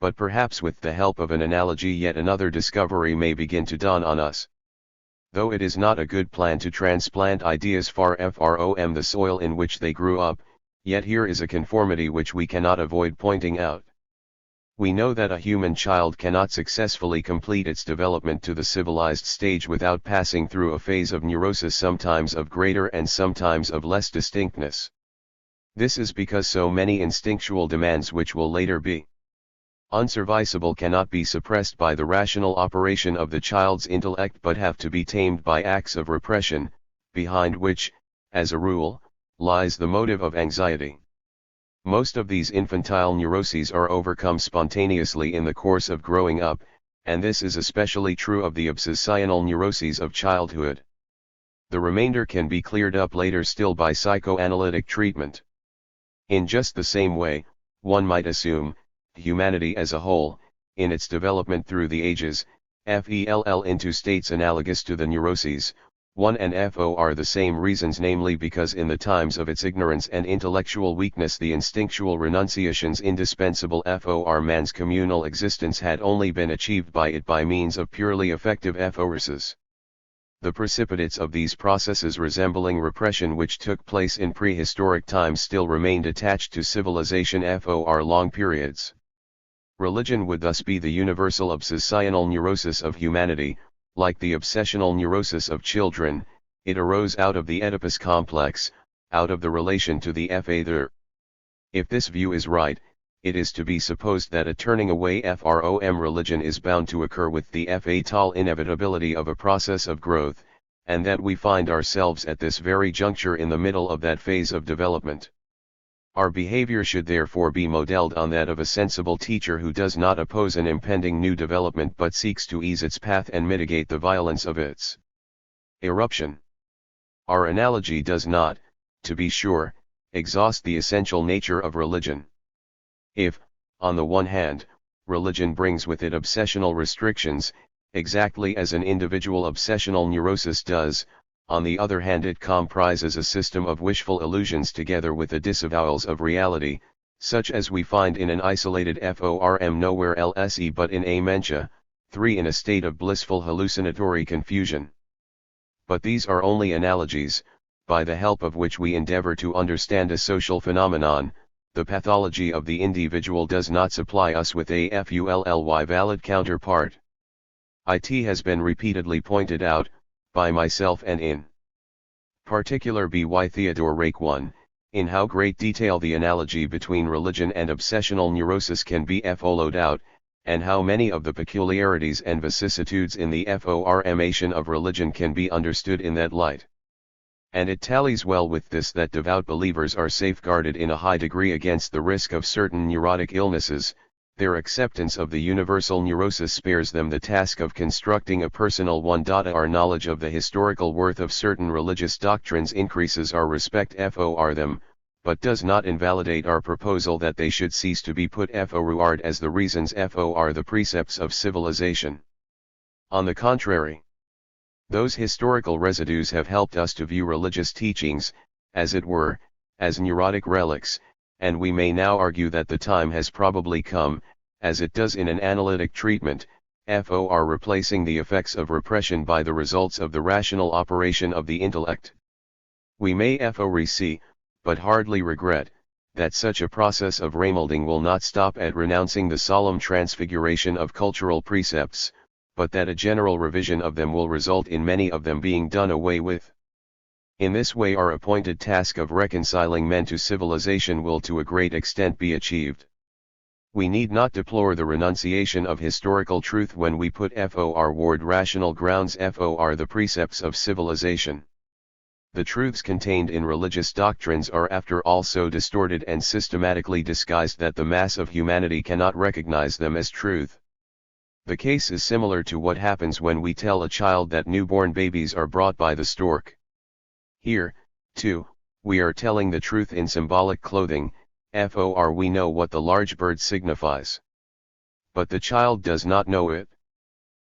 But perhaps with the help of an analogy yet another discovery may begin to dawn on us. Though it is not a good plan to transplant ideas far from the soil in which they grew up, yet here is a conformity which we cannot avoid pointing out. We know that a human child cannot successfully complete its development to the civilized stage without passing through a phase of neurosis, sometimes of greater and sometimes of less distinctness. This is because so many instinctual demands which will later be unserviceable cannot be suppressed by the rational operation of the child's intellect but have to be tamed by acts of repression, behind which, as a rule, lies the motive of anxiety. Most of these infantile neuroses are overcome spontaneously in the course of growing up, and this is especially true of the obsessional neuroses of childhood. The remainder can be cleared up later still by psychoanalytic treatment. In just the same way, one might assume, humanity as a whole, in its development through the ages, fell into states analogous to the neuroses, and for the same reasons, namely because in the times of its ignorance and intellectual weakness the instinctual renunciations indispensable for man's communal existence had only been achieved by it by means of purely effective forces. The precipitates of these processes resembling repression which took place in prehistoric times still remained attached to civilization for long periods. Religion would thus be the universal obsessional neurosis of humanity. Like the obsessional neurosis of children, it arose out of the Oedipus complex, out of the relation to the father. If this view is right, it is to be supposed that a turning away from religion is bound to occur with the fatal inevitability of a process of growth, and that we find ourselves at this very juncture in the middle of that phase of development. Our behavior should therefore be modeled on that of a sensible teacher who does not oppose an impending new development but seeks to ease its path and mitigate the violence of its eruption. Our analogy does not, to be sure, exhaust the essential nature of religion. If, on the one hand, religion brings with it obsessional restrictions, exactly as an individual obsessional neurosis does, on the other hand it comprises a system of wishful illusions together with the disavowals of reality, such as we find in an isolated form nowhere else but in amentia, 3 in a state of blissful hallucinatory confusion. But these are only analogies, by the help of which we endeavor to understand a social phenomenon. The pathology of the individual does not supply us with a fully valid counterpart. It has been repeatedly pointed out, by myself and in particular by Theodore Rake 1, in how great detail the analogy between religion and obsessional neurosis can be followed out, and how many of the peculiarities and vicissitudes in the formation of religion can be understood in that light. And it tallies well with this that devout believers are safeguarded in a high degree against the risk of certain neurotic illnesses. Their acceptance of the universal neurosis spares them the task of constructing a personal one. Our knowledge of the historical worth of certain religious doctrines increases our respect for them, but does not invalidate our proposal that they should cease to be put forward as the reasons for the precepts of civilization. On the contrary, those historical residues have helped us to view religious teachings, as it were, as neurotic relics, and we may now argue that the time has probably come, as it does in an analytic treatment, for replacing the effects of repression by the results of the rational operation of the intellect. We may see, but hardly regret, that such a process of remolding will not stop at renouncing the solemn transfiguration of cultural precepts, but that a general revision of them will result in many of them being done away with. In this way our appointed task of reconciling men to civilization will to a great extent be achieved. We need not deplore the renunciation of historical truth when we put forward rational grounds for the precepts of civilization. The truths contained in religious doctrines are after all so distorted and systematically disguised that the mass of humanity cannot recognize them as truth. The case is similar to what happens when we tell a child that newborn babies are brought by the stork. Here, too, we are telling the truth in symbolic clothing, for we know what the large bird signifies. But the child does not know it.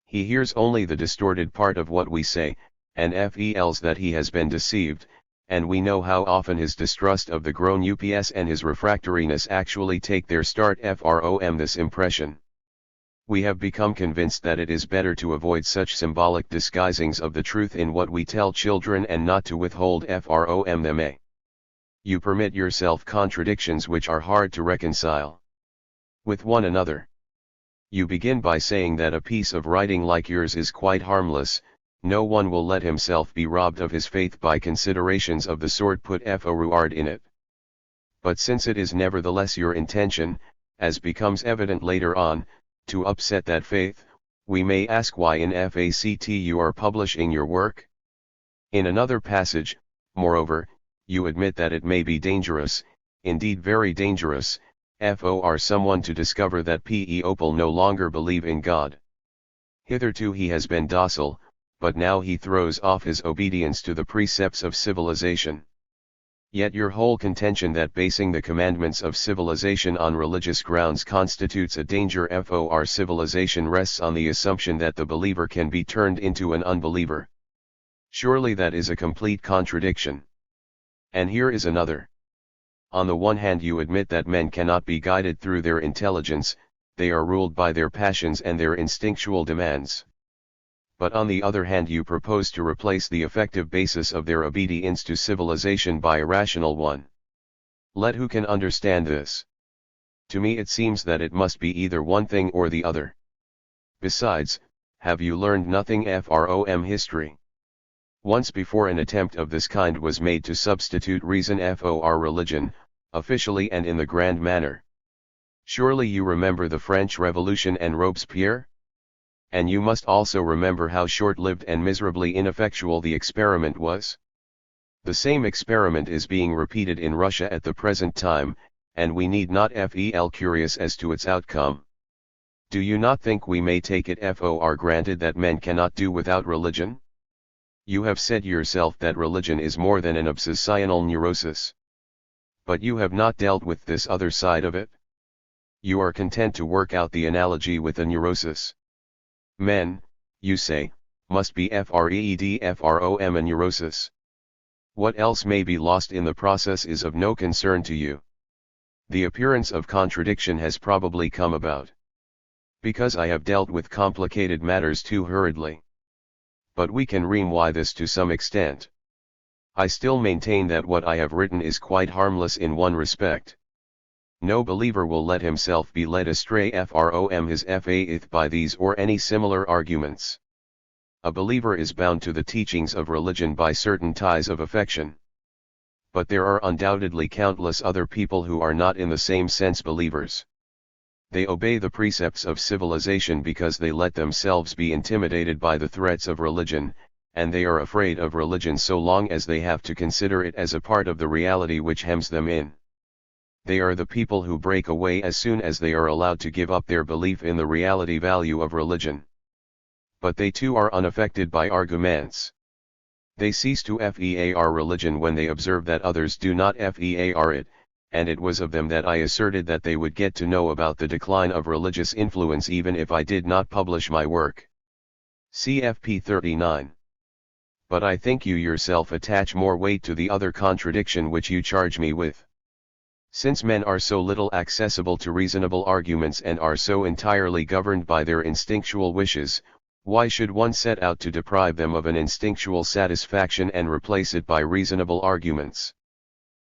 He hears only the distorted part of what we say, and feels that he has been deceived, and we know how often his distrust of the grown ups and his refractoriness actually take their start from this impression. We have become convinced that it is better to avoid such symbolic disguisings of the truth in what we tell children and not to withhold from them. You permit yourself contradictions which are hard to reconcile with one another. You begin by saying that a piece of writing like yours is quite harmless. No one will let himself be robbed of his faith by considerations of the sort put forward in it. But since it is nevertheless your intention, as becomes evident later on, to upset that faith, we may ask why in fact you are publishing your work. In another passage, moreover, you admit that it may be dangerous, indeed very dangerous, for someone to discover that people no longer believe in God. Hitherto he has been docile, but now he throws off his obedience to the precepts of civilization. Yet your whole contention that basing the commandments of civilization on religious grounds constitutes a danger for civilization rests on the assumption that the believer can be turned into an unbeliever. Surely that is a complete contradiction. And here is another. On the one hand you admit that men cannot be guided through their intelligence, they are ruled by their passions and their instinctual demands. But on the other hand you propose to replace the effective basis of their obedience to civilization by a rational one. Let who can understand this? To me it seems that it must be either one thing or the other. Besides, have you learned nothing from history? Once before an attempt of this kind was made to substitute reason for religion, officially and in the grand manner. Surely you remember the French Revolution and Robespierre? And you must also remember how short-lived and miserably ineffectual the experiment was. The same experiment is being repeated in Russia at the present time, and we need not feel curious as to its outcome. Do you not think we may take it for granted that men cannot do without religion? You have said yourself that religion is more than an obsessional neurosis. But you have not dealt with this other side of it. You are content to work out the analogy with a neurosis. Men, you say, must be freed from a neurosis. What else may be lost in the process is of no concern to you. The appearance of contradiction has probably come about because I have dealt with complicated matters too hurriedly. But we can why this to some extent. I still maintain that what I have written is quite harmless in one respect. No believer will let himself be led astray from his faith by these or any similar arguments. A believer is bound to the teachings of religion by certain ties of affection. But there are undoubtedly countless other people who are not in the same sense believers. They obey the precepts of civilization because they let themselves be intimidated by the threats of religion, and they are afraid of religion so long as they have to consider it as a part of the reality which hems them in. They are the people who break away as soon as they are allowed to give up their belief in the reality value of religion. But they too are unaffected by arguments. They cease to fear religion when they observe that others do not fear it, and it was of them that I asserted that they would get to know about the decline of religious influence even if I did not publish my work. CFP 39. But I think you yourself attach more weight to the other contradiction which you charge me with. Since men are so little accessible to reasonable arguments and are so entirely governed by their instinctual wishes, why should one set out to deprive them of an instinctual satisfaction and replace it by reasonable arguments?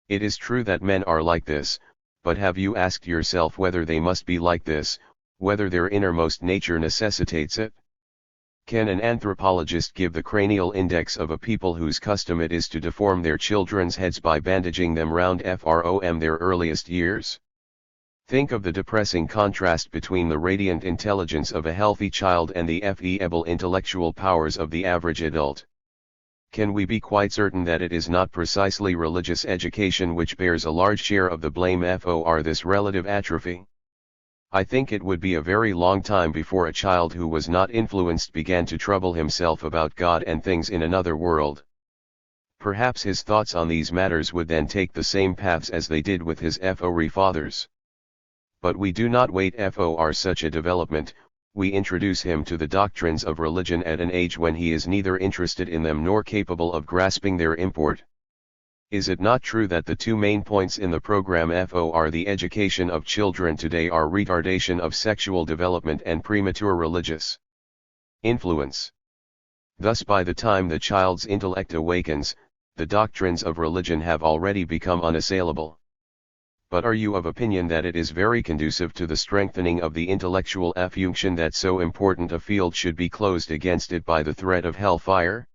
It is true that men are like this, but have you asked yourself whether they must be like this, whether their innermost nature necessitates it? Can an anthropologist give the cranial index of a people whose custom it is to deform their children's heads by bandaging them round from their earliest years? Think of the depressing contrast between the radiant intelligence of a healthy child and the feeble intellectual powers of the average adult. Can we be quite certain that it is not precisely religious education which bears a large share of the blame for this relative atrophy? I think it would be a very long time before a child who was not influenced began to trouble himself about God and things in another world. Perhaps his thoughts on these matters would then take the same paths as they did with his forefathers. But we do not wait for such a development. We introduce him to the doctrines of religion at an age when he is neither interested in them nor capable of grasping their import. Is it not true that the two main points in the program for the education of children today are retardation of sexual development and premature religious influence? Thus by the time the child's intellect awakens, the doctrines of religion have already become unassailable. But are you of opinion that it is very conducive to the strengthening of the intellectual function that so important a field should be closed against it by the threat of hellfire?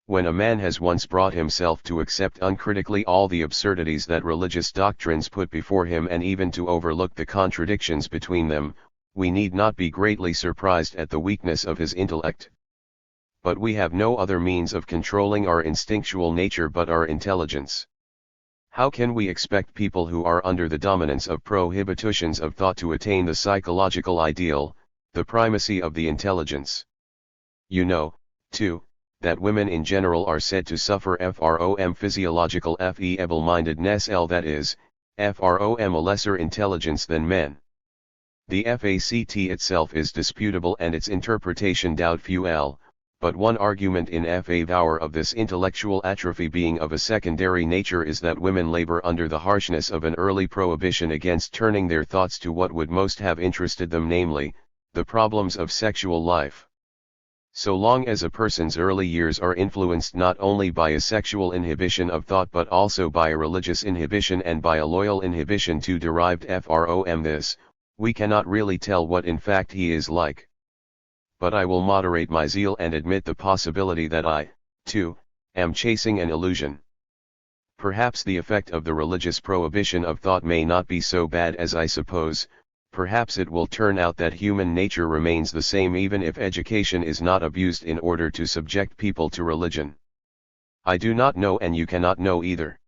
When a man has once brought himself to accept uncritically all the absurdities that religious doctrines put before him and even to overlook the contradictions between them, we need not be greatly surprised at the weakness of his intellect. But we have no other means of controlling our instinctual nature but our intelligence. How can we expect people who are under the dominance of prohibitions of thought to attain the psychological ideal, the primacy of the intelligence? You know, too, that women in general are said to suffer from physiological feeble-mindedness, that is, from a lesser intelligence than men. The fact itself is disputable and its interpretation doubtful, but one argument in favor of this intellectual atrophy being of a secondary nature is that women labor under the harshness of an early prohibition against turning their thoughts to what would most have interested them, namely, the problems of sexual life. So long as a person's early years are influenced not only by a sexual inhibition of thought but also by a religious inhibition and by a loyal inhibition to derived from this, we cannot really tell what in fact he is like. But I will moderate my zeal and admit the possibility that I, too, am chasing an illusion. Perhaps the effect of the religious prohibition of thought may not be so bad as I suppose, perhaps it will turn out that human nature remains the same even if education is not abused in order to subject people to religion. I do not know, and you cannot know either.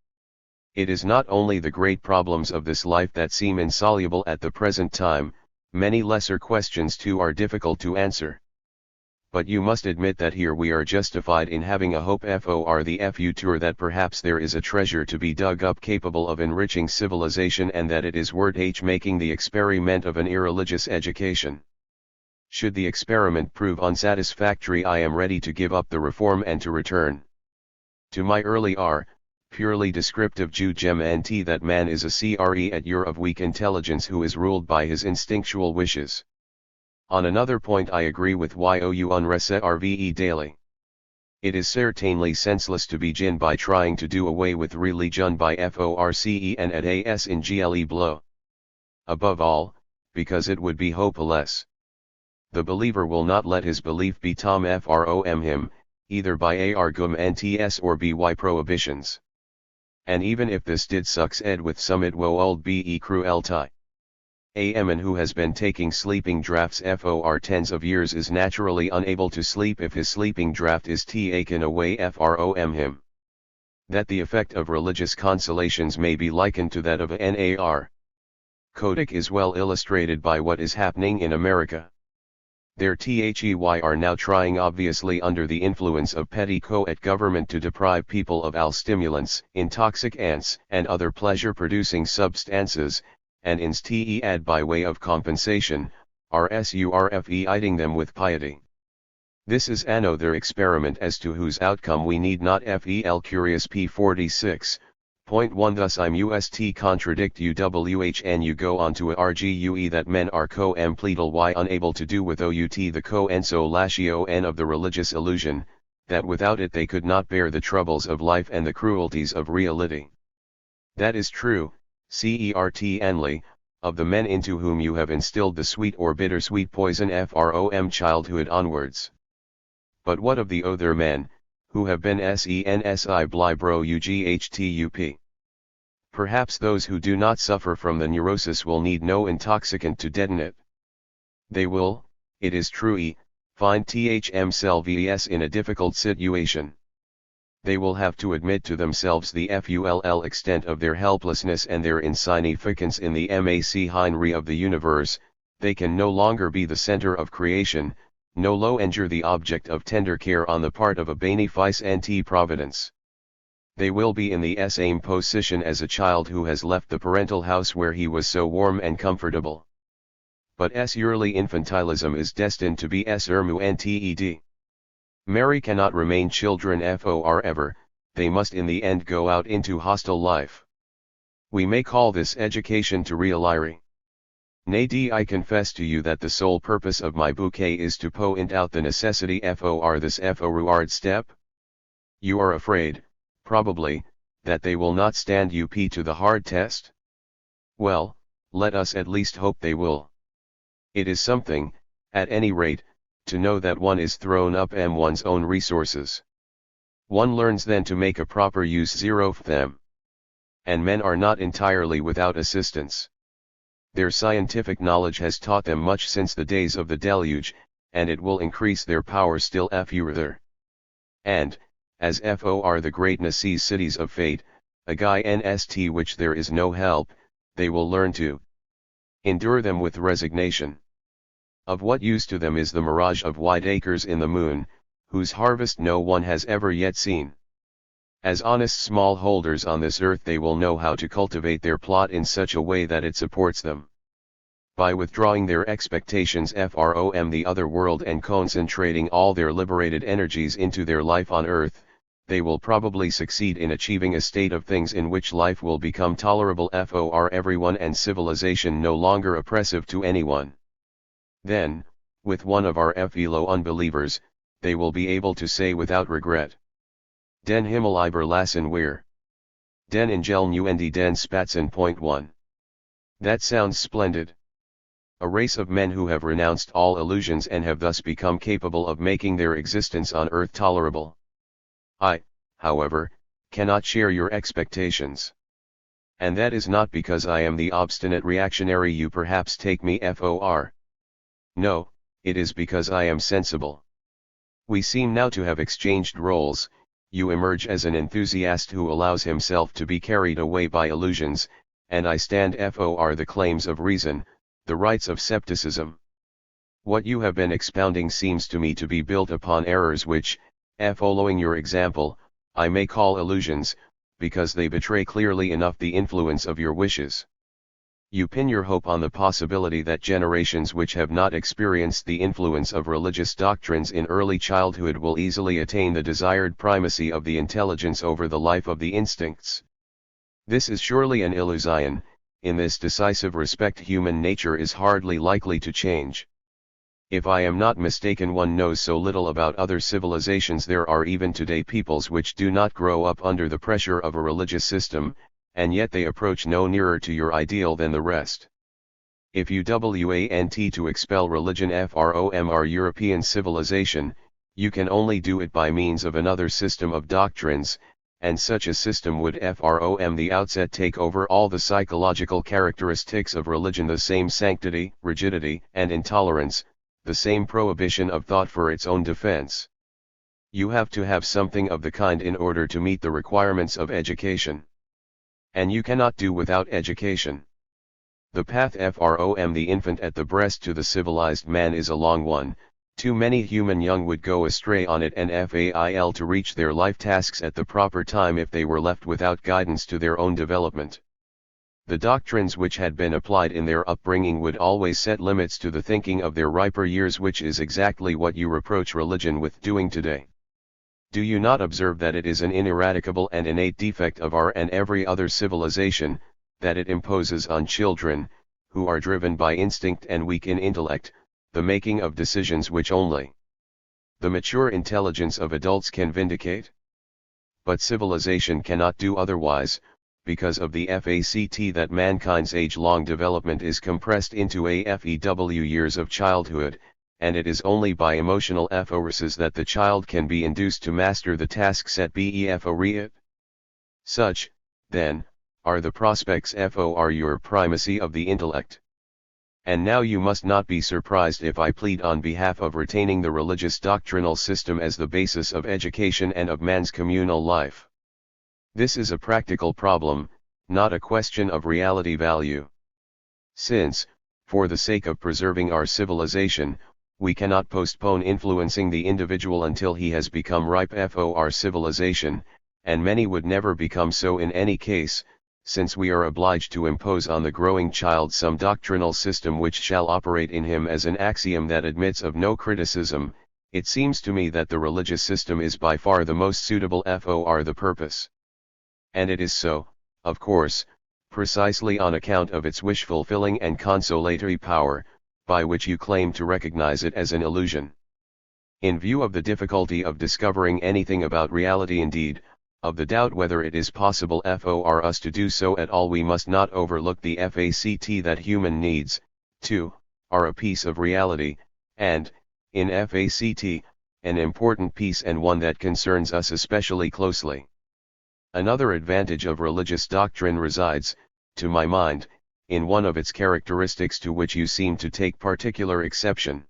It is not only the great problems of this life that seem insoluble at the present time, many lesser questions too are difficult to answer. But you must admit that here we are justified in having a hope for the future that perhaps there is a treasure to be dug up capable of enriching civilization, and that it is worth making the experiment of an irreligious education. Should the experiment prove unsatisfactory, I am ready to give up the reform and to return to my early purely descriptive judgment that man is a creature of weak intelligence who is ruled by his instinctual wishes. On another point I agree with you unreserve daily. It is certainly senseless to begin by trying to do away with religion by forcing at as in gle blow. Above all, because it would be hopeless. The believer will not let his belief be from him, either by arguments or by prohibitions. And even if this did succeed with some, it would be cruelty. A man who has been taking sleeping draughts for tens of years is naturally unable to sleep if his sleeping draught is taken away from him. That the effect of religious consolations may be likened to that of a narcotic is well illustrated by what is happening in America. Their THEY are now trying, obviously under the influence of petticoat government, to deprive people of all stimulants, intoxicants, and other pleasure-producing substances, and instead by way of compensation, are surfeiting them with piety. This is another experiment as to whose outcome we need not fel curious p46.1. Thus I must contradict uwh and you go on to argue that men are completely unable to do without the consolation of the religious illusion, that without it they could not bear the troubles of life and the cruelties of reality. That is true, certainly, of the men into whom you have instilled the sweet or bittersweet poison from childhood onwards. But what of the other men, who have been sensi bli bro ughtup? Perhaps those who do not suffer from the neurosis will need no intoxicant to deaden it. They will, it is true, find themselves in a difficult situation. They will have to admit to themselves the full extent of their helplessness and their insignificance in the machinery of the universe. They can no longer be the center of creation, no longer the object of tender care on the part of a beneficent providence. They will be in the same position as a child who has left the parental house where he was so warm and comfortable. But early infantilism is destined to be ermuted. Mary cannot remain children forever, they must in the end go out into hostile life. We may call this education to reality. Nay, I confess to you that the sole purpose of my bouquet is to point out the necessity for this forward step. You are afraid, probably, that they will not stand up to the hard test? Well, let us at least hope they will. It is something, at any rate, to know that one is thrown up one's own resources. One learns then to make a proper use of them. And men are not entirely without assistance. Their scientific knowledge has taught them much since the days of the deluge, and it will increase their power still further. And, as for the great necessities of fate, against which there is no help, they will learn to endure them with resignation. Of what use to them is the mirage of wide acres in the moon, whose harvest no one has ever yet seen? As honest smallholders on this earth they will know how to cultivate their plot in such a way that it supports them. By withdrawing their expectations from the other world and concentrating all their liberated energies into their life on earth, they will probably succeed in achieving a state of things in which life will become tolerable for everyone and civilization no longer oppressive to anyone. Then, with one of our fellow unbelievers, they will be able to say without regret, Den Himmel überlassen wir. Den Engel nuendi den Spatzen.1. That sounds splendid. A race of men who have renounced all illusions and have thus become capable of making their existence on earth tolerable. I, however, cannot share your expectations. And that is not because I am the obstinate reactionary you perhaps take me for. No, it is because I am sensible. We seem now to have exchanged roles. You emerge as an enthusiast who allows himself to be carried away by illusions, and I stand for the claims of reason, the rights of skepticism. What you have been expounding seems to me to be built upon errors which, following your example, I may call illusions, because they betray clearly enough the influence of your wishes. You pin your hope on the possibility that generations which have not experienced the influence of religious doctrines in early childhood will easily attain the desired primacy of the intelligence over the life of the instincts. This is surely an illusion. In this decisive respect human nature is hardly likely to change. If I am not mistaken, one knows so little about other civilizations. There are even today peoples which do not grow up under the pressure of a religious system, and yet they approach no nearer to your ideal than the rest. If you want to expel religion from our European civilization, you can only do it by means of another system of doctrines, and such a system would from the outset take over all the psychological characteristics of religion, the same sanctity, rigidity, and intolerance, the same prohibition of thought for its own defense. You have to have something of the kind in order to meet the requirements of education. And you cannot do without education. The path from the infant at the breast to the civilized man is a long one. Too many human young would go astray on it and fail to reach their life tasks at the proper time if they were left without guidance to their own development. The doctrines which had been applied in their upbringing would always set limits to the thinking of their riper years, which is exactly what you reproach religion with doing today. Do you not observe that it is an ineradicable and innate defect of our and every other civilization, that it imposes on children, who are driven by instinct and weak in intellect, the making of decisions which only the mature intelligence of adults can vindicate? But civilization cannot do otherwise, because of the fact that mankind's age-long development is compressed into few years of childhood, and it is only by emotional forces that the child can be induced to master the task set before it. Such, then, are the prospects for your primacy of the intellect. And now you must not be surprised if I plead on behalf of retaining the religious doctrinal system as the basis of education and of man's communal life. This is a practical problem, not a question of reality value. Since, for the sake of preserving our civilization, we cannot postpone influencing the individual until he has become ripe for civilization, and many would never become so in any case, since we are obliged to impose on the growing child some doctrinal system which shall operate in him as an axiom that admits of no criticism, it seems to me that the religious system is by far the most suitable for the purpose. And it is so, of course, precisely on account of its wish-fulfilling and consolatory power, by which you claim to recognize it as an illusion. In view of the difficulty of discovering anything about reality, indeed, of the doubt whether it is possible for us to do so at all, we must not overlook the fact that human needs, too, are a piece of reality, and, in fact, an important piece and one that concerns us especially closely. Another advantage of religious doctrine resides, to my mind, in one of its characteristics to which you seem to take particular exception.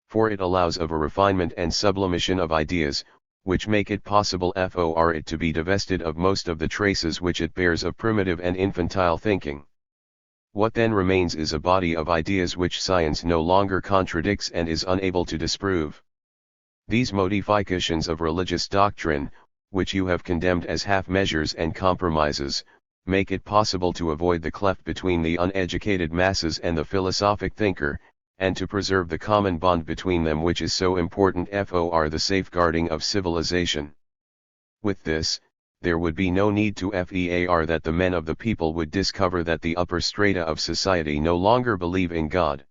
For it allows of a refinement and sublimation of ideas, which make it possible for it to be divested of most of the traces which it bears of primitive and infantile thinking. What then remains is a body of ideas which science no longer contradicts and is unable to disprove. These modifications of religious doctrine, which you have condemned as half-measures and compromises, make it possible to avoid the cleft between the uneducated masses and the philosophic thinker, and to preserve the common bond between them which is so important for the safeguarding of civilization. With this, there would be no need to fear that the men of the people would discover that the upper strata of society no longer believe in God.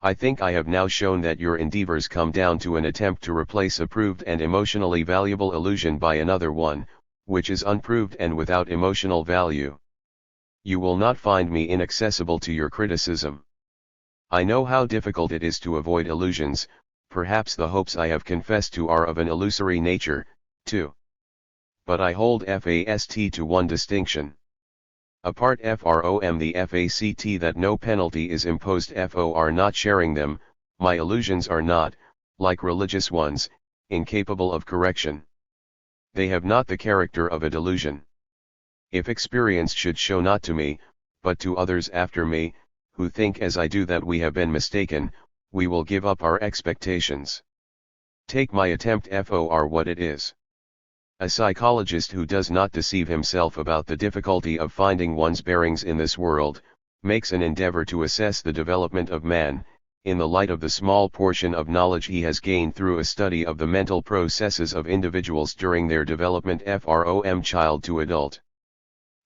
I think I have now shown that your endeavors come down to an attempt to replace a proved and emotionally valuable illusion by another one, which is unproved and without emotional value. You will not find me inaccessible to your criticism. I know how difficult it is to avoid illusions. Perhaps the hopes I have confessed to are of an illusory nature, too. But I hold fast to one distinction. Apart from the fact that no penalty is imposed for not sharing them, my illusions are not, like religious ones, incapable of correction. They have not the character of a delusion. If experience should show not to me, but to others after me, who think as I do that we have been mistaken, we will give up our expectations. Take my attempt for what it is. A psychologist who does not deceive himself about the difficulty of finding one's bearings in this world, makes an endeavor to assess the development of man, in the light of the small portion of knowledge he has gained through a study of the mental processes of individuals during their development from child to adult.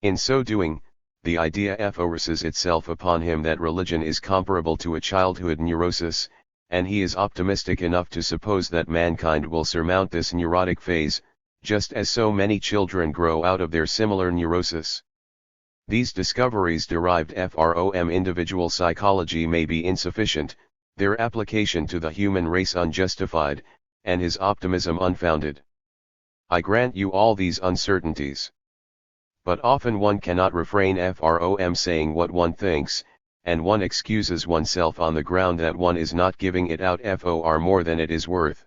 In so doing, the idea forces itself upon him that religion is comparable to a childhood neurosis, and he is optimistic enough to suppose that mankind will surmount this neurotic phase, just as so many children grow out of their similar neurosis. These discoveries derived from individual psychology may be insufficient, their application to the human race unjustified, and his optimism unfounded. I grant you all these uncertainties. But often one cannot refrain from saying what one thinks, and one excuses oneself on the ground that one is not giving it out for more than it is worth.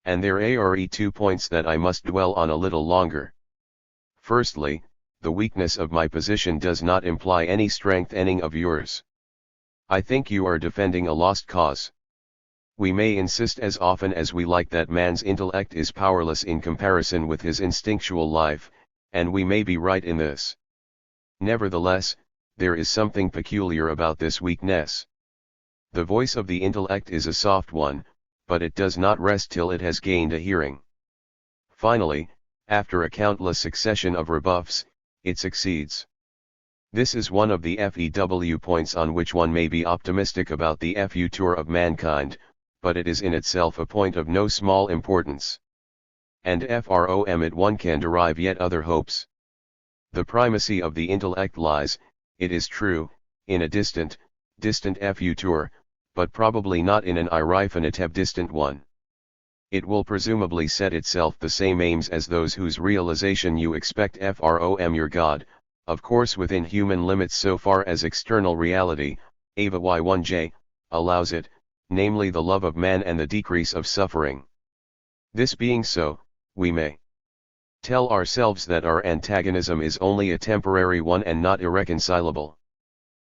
And there are 2 points that I must dwell on a little longer. Firstly, the weakness of my position does not imply any strengthening of yours. I think you are defending a lost cause. We may insist as often as we like that man's intellect is powerless in comparison with his instinctual life, and we may be right in this. Nevertheless, there is something peculiar about this weakness. The voice of the intellect is a soft one, but it does not rest till it has gained a hearing. Finally, after a countless succession of rebuffs, it succeeds. This is one of the FEW points on which one may be optimistic about the future of mankind, but it is in itself a point of no small importance. And from it one can derive yet other hopes. The primacy of the intellect lies, it is true, in a distant future, but probably not in an irrefinitive distant one. It will presumably set itself the same aims as those whose realization you expect from your God, of course within human limits so far as external reality, Ava Y1J, allows it, namely the love of man and the decrease of suffering. This being so, we may tell ourselves that our antagonism is only a temporary one and not irreconcilable.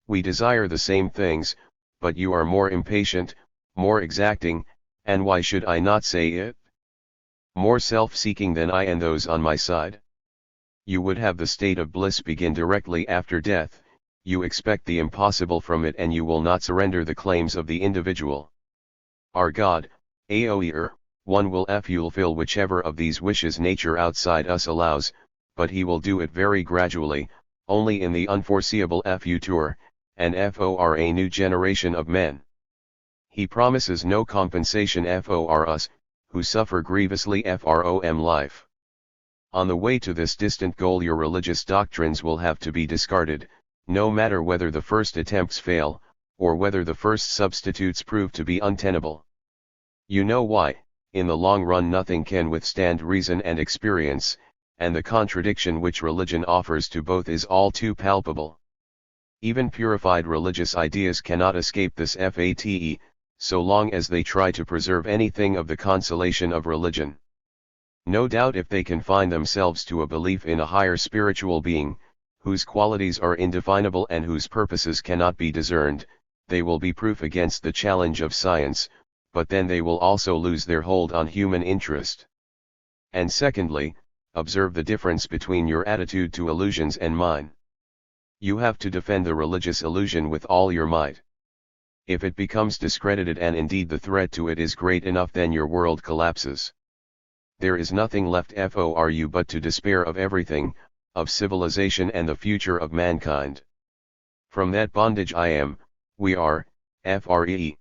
We desire the same things, but you are more impatient, more exacting, and why should I not say it? More self-seeking than I and those on my side. You would have the state of bliss begin directly after death, you expect the impossible from it and you will not surrender the claims of the individual. Our God, Aoer, one will fulfill whichever of these wishes nature outside us allows, but he will do it very gradually, only in the unforeseeable future, and for a new generation of men. He promises no compensation for us, who suffer grievously from life. On the way to this distant goal your religious doctrines will have to be discarded, no matter whether the first attempts fail, or whether the first substitutes prove to be untenable. You know why. In the long run nothing can withstand reason and experience, and the contradiction which religion offers to both is all too palpable. Even purified religious ideas cannot escape this fate, so long as they try to preserve anything of the consolation of religion. No doubt if they confine themselves to a belief in a higher spiritual being, whose qualities are indefinable and whose purposes cannot be discerned, they will be proof against the challenge of science, but then they will also lose their hold on human interest. And secondly, observe the difference between your attitude to illusions and mine. You have to defend the religious illusion with all your might. If it becomes discredited and indeed the threat to it is great enough, then your world collapses. There is nothing left for you but to despair of everything, of civilization and the future of mankind. From that bondage we are, free.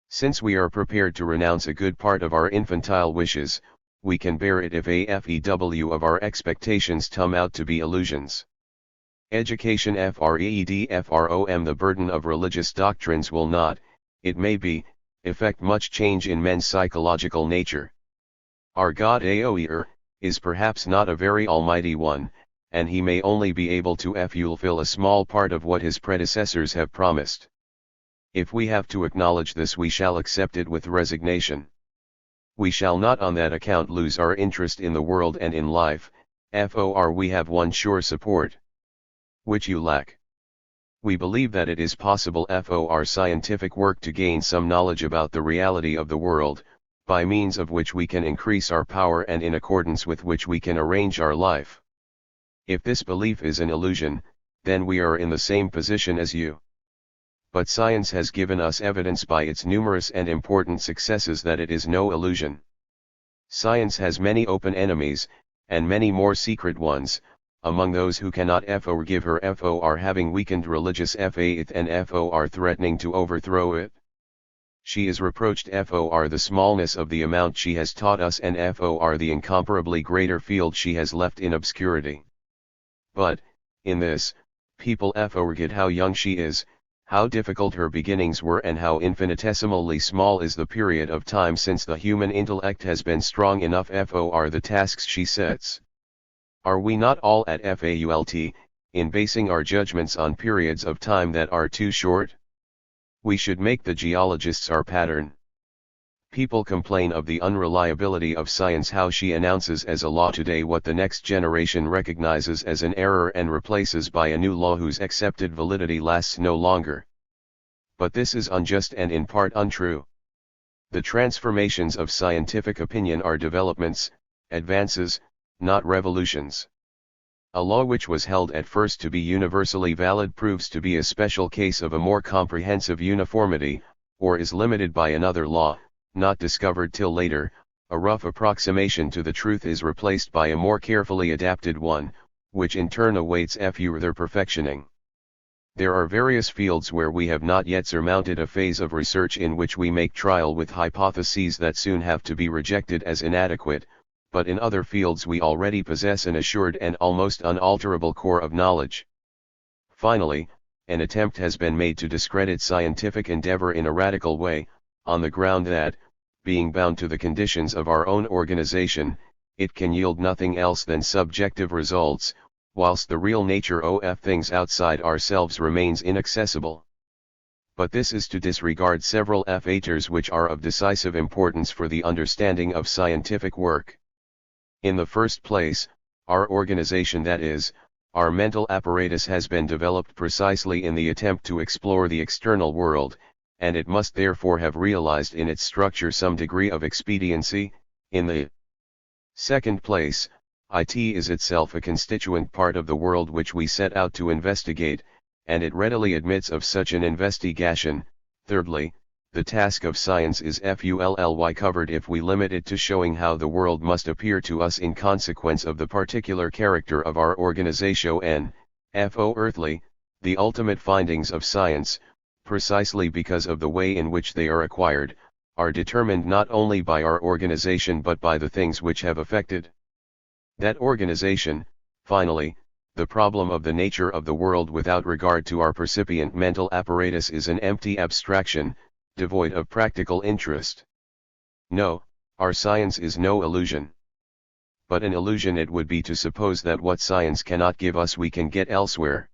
Since we are prepared to renounce a good part of our infantile wishes, we can bear it if a few of our expectations turn out to be illusions. Education from the burden of religious doctrines will not, it may be, effect much change in men's psychological nature. Our God Aoer, is perhaps not a very almighty one, and he may only be able to fulfill a small part of what his predecessors have promised. If we have to acknowledge this, we shall accept it with resignation. We shall not on that account lose our interest in the world and in life, for we have one sure support, which you lack. We believe that it is possible for scientific work to gain some knowledge about the reality of the world, by means of which we can increase our power and in accordance with which we can arrange our life. If this belief is an illusion, then we are in the same position as you. But science has given us evidence by its numerous and important successes that it is no illusion. Science has many open enemies, and many more secret ones, among those who cannot forgive her for having weakened religious faith and for threatening to overthrow it. She is reproached for the smallness of the amount she has taught us and for the incomparably greater field she has left in obscurity. But, in this, people forget how young she is, how difficult her beginnings were, and how infinitesimally small is the period of time since the human intellect has been strong enough for the tasks she sets. Are we not all at fault, in basing our judgments on periods of time that are too short? We should make the geologists our pattern. People complain of the unreliability of science, how she announces as a law today what the next generation recognizes as an error and replaces by a new law whose accepted validity lasts no longer. But this is unjust and in part untrue. The transformations of scientific opinion are developments, advances, not revolutions. A law which was held at first to be universally valid proves to be a special case of a more comprehensive uniformity, or is limited by another law, not discovered till later. A rough approximation to the truth is replaced by a more carefully adapted one, which in turn awaits further perfectioning. There are various fields where we have not yet surmounted a phase of research in which we make trial with hypotheses that soon have to be rejected as inadequate, but in other fields we already possess an assured and almost unalterable core of knowledge. Finally, an attempt has been made to discredit scientific endeavor in a radical way, on the ground that, being bound to the conditions of our own organization, it can yield nothing else than subjective results, whilst the real nature of things outside ourselves remains inaccessible. But this is to disregard several factors which are of decisive importance for the understanding of scientific work. In the first place, our organization, that is, our mental apparatus, has been developed precisely in the attempt to explore the external world, and it must therefore have realized in its structure some degree of expediency. In the second place, it is itself a constituent part of the world which we set out to investigate, and it readily admits of such an investigation. Thirdly, the task of science is fully covered if we limit it to showing how the world must appear to us in consequence of the particular character of our organization, earthly, the ultimate findings of science, precisely because of the way in which they are acquired, are determined not only by our organization but by the things which have affected that organization. Finally, the problem of the nature of the world without regard to our percipient mental apparatus is an empty abstraction, devoid of practical interest. No, our science is no illusion. But an illusion it would be to suppose that what science cannot give us we can get elsewhere.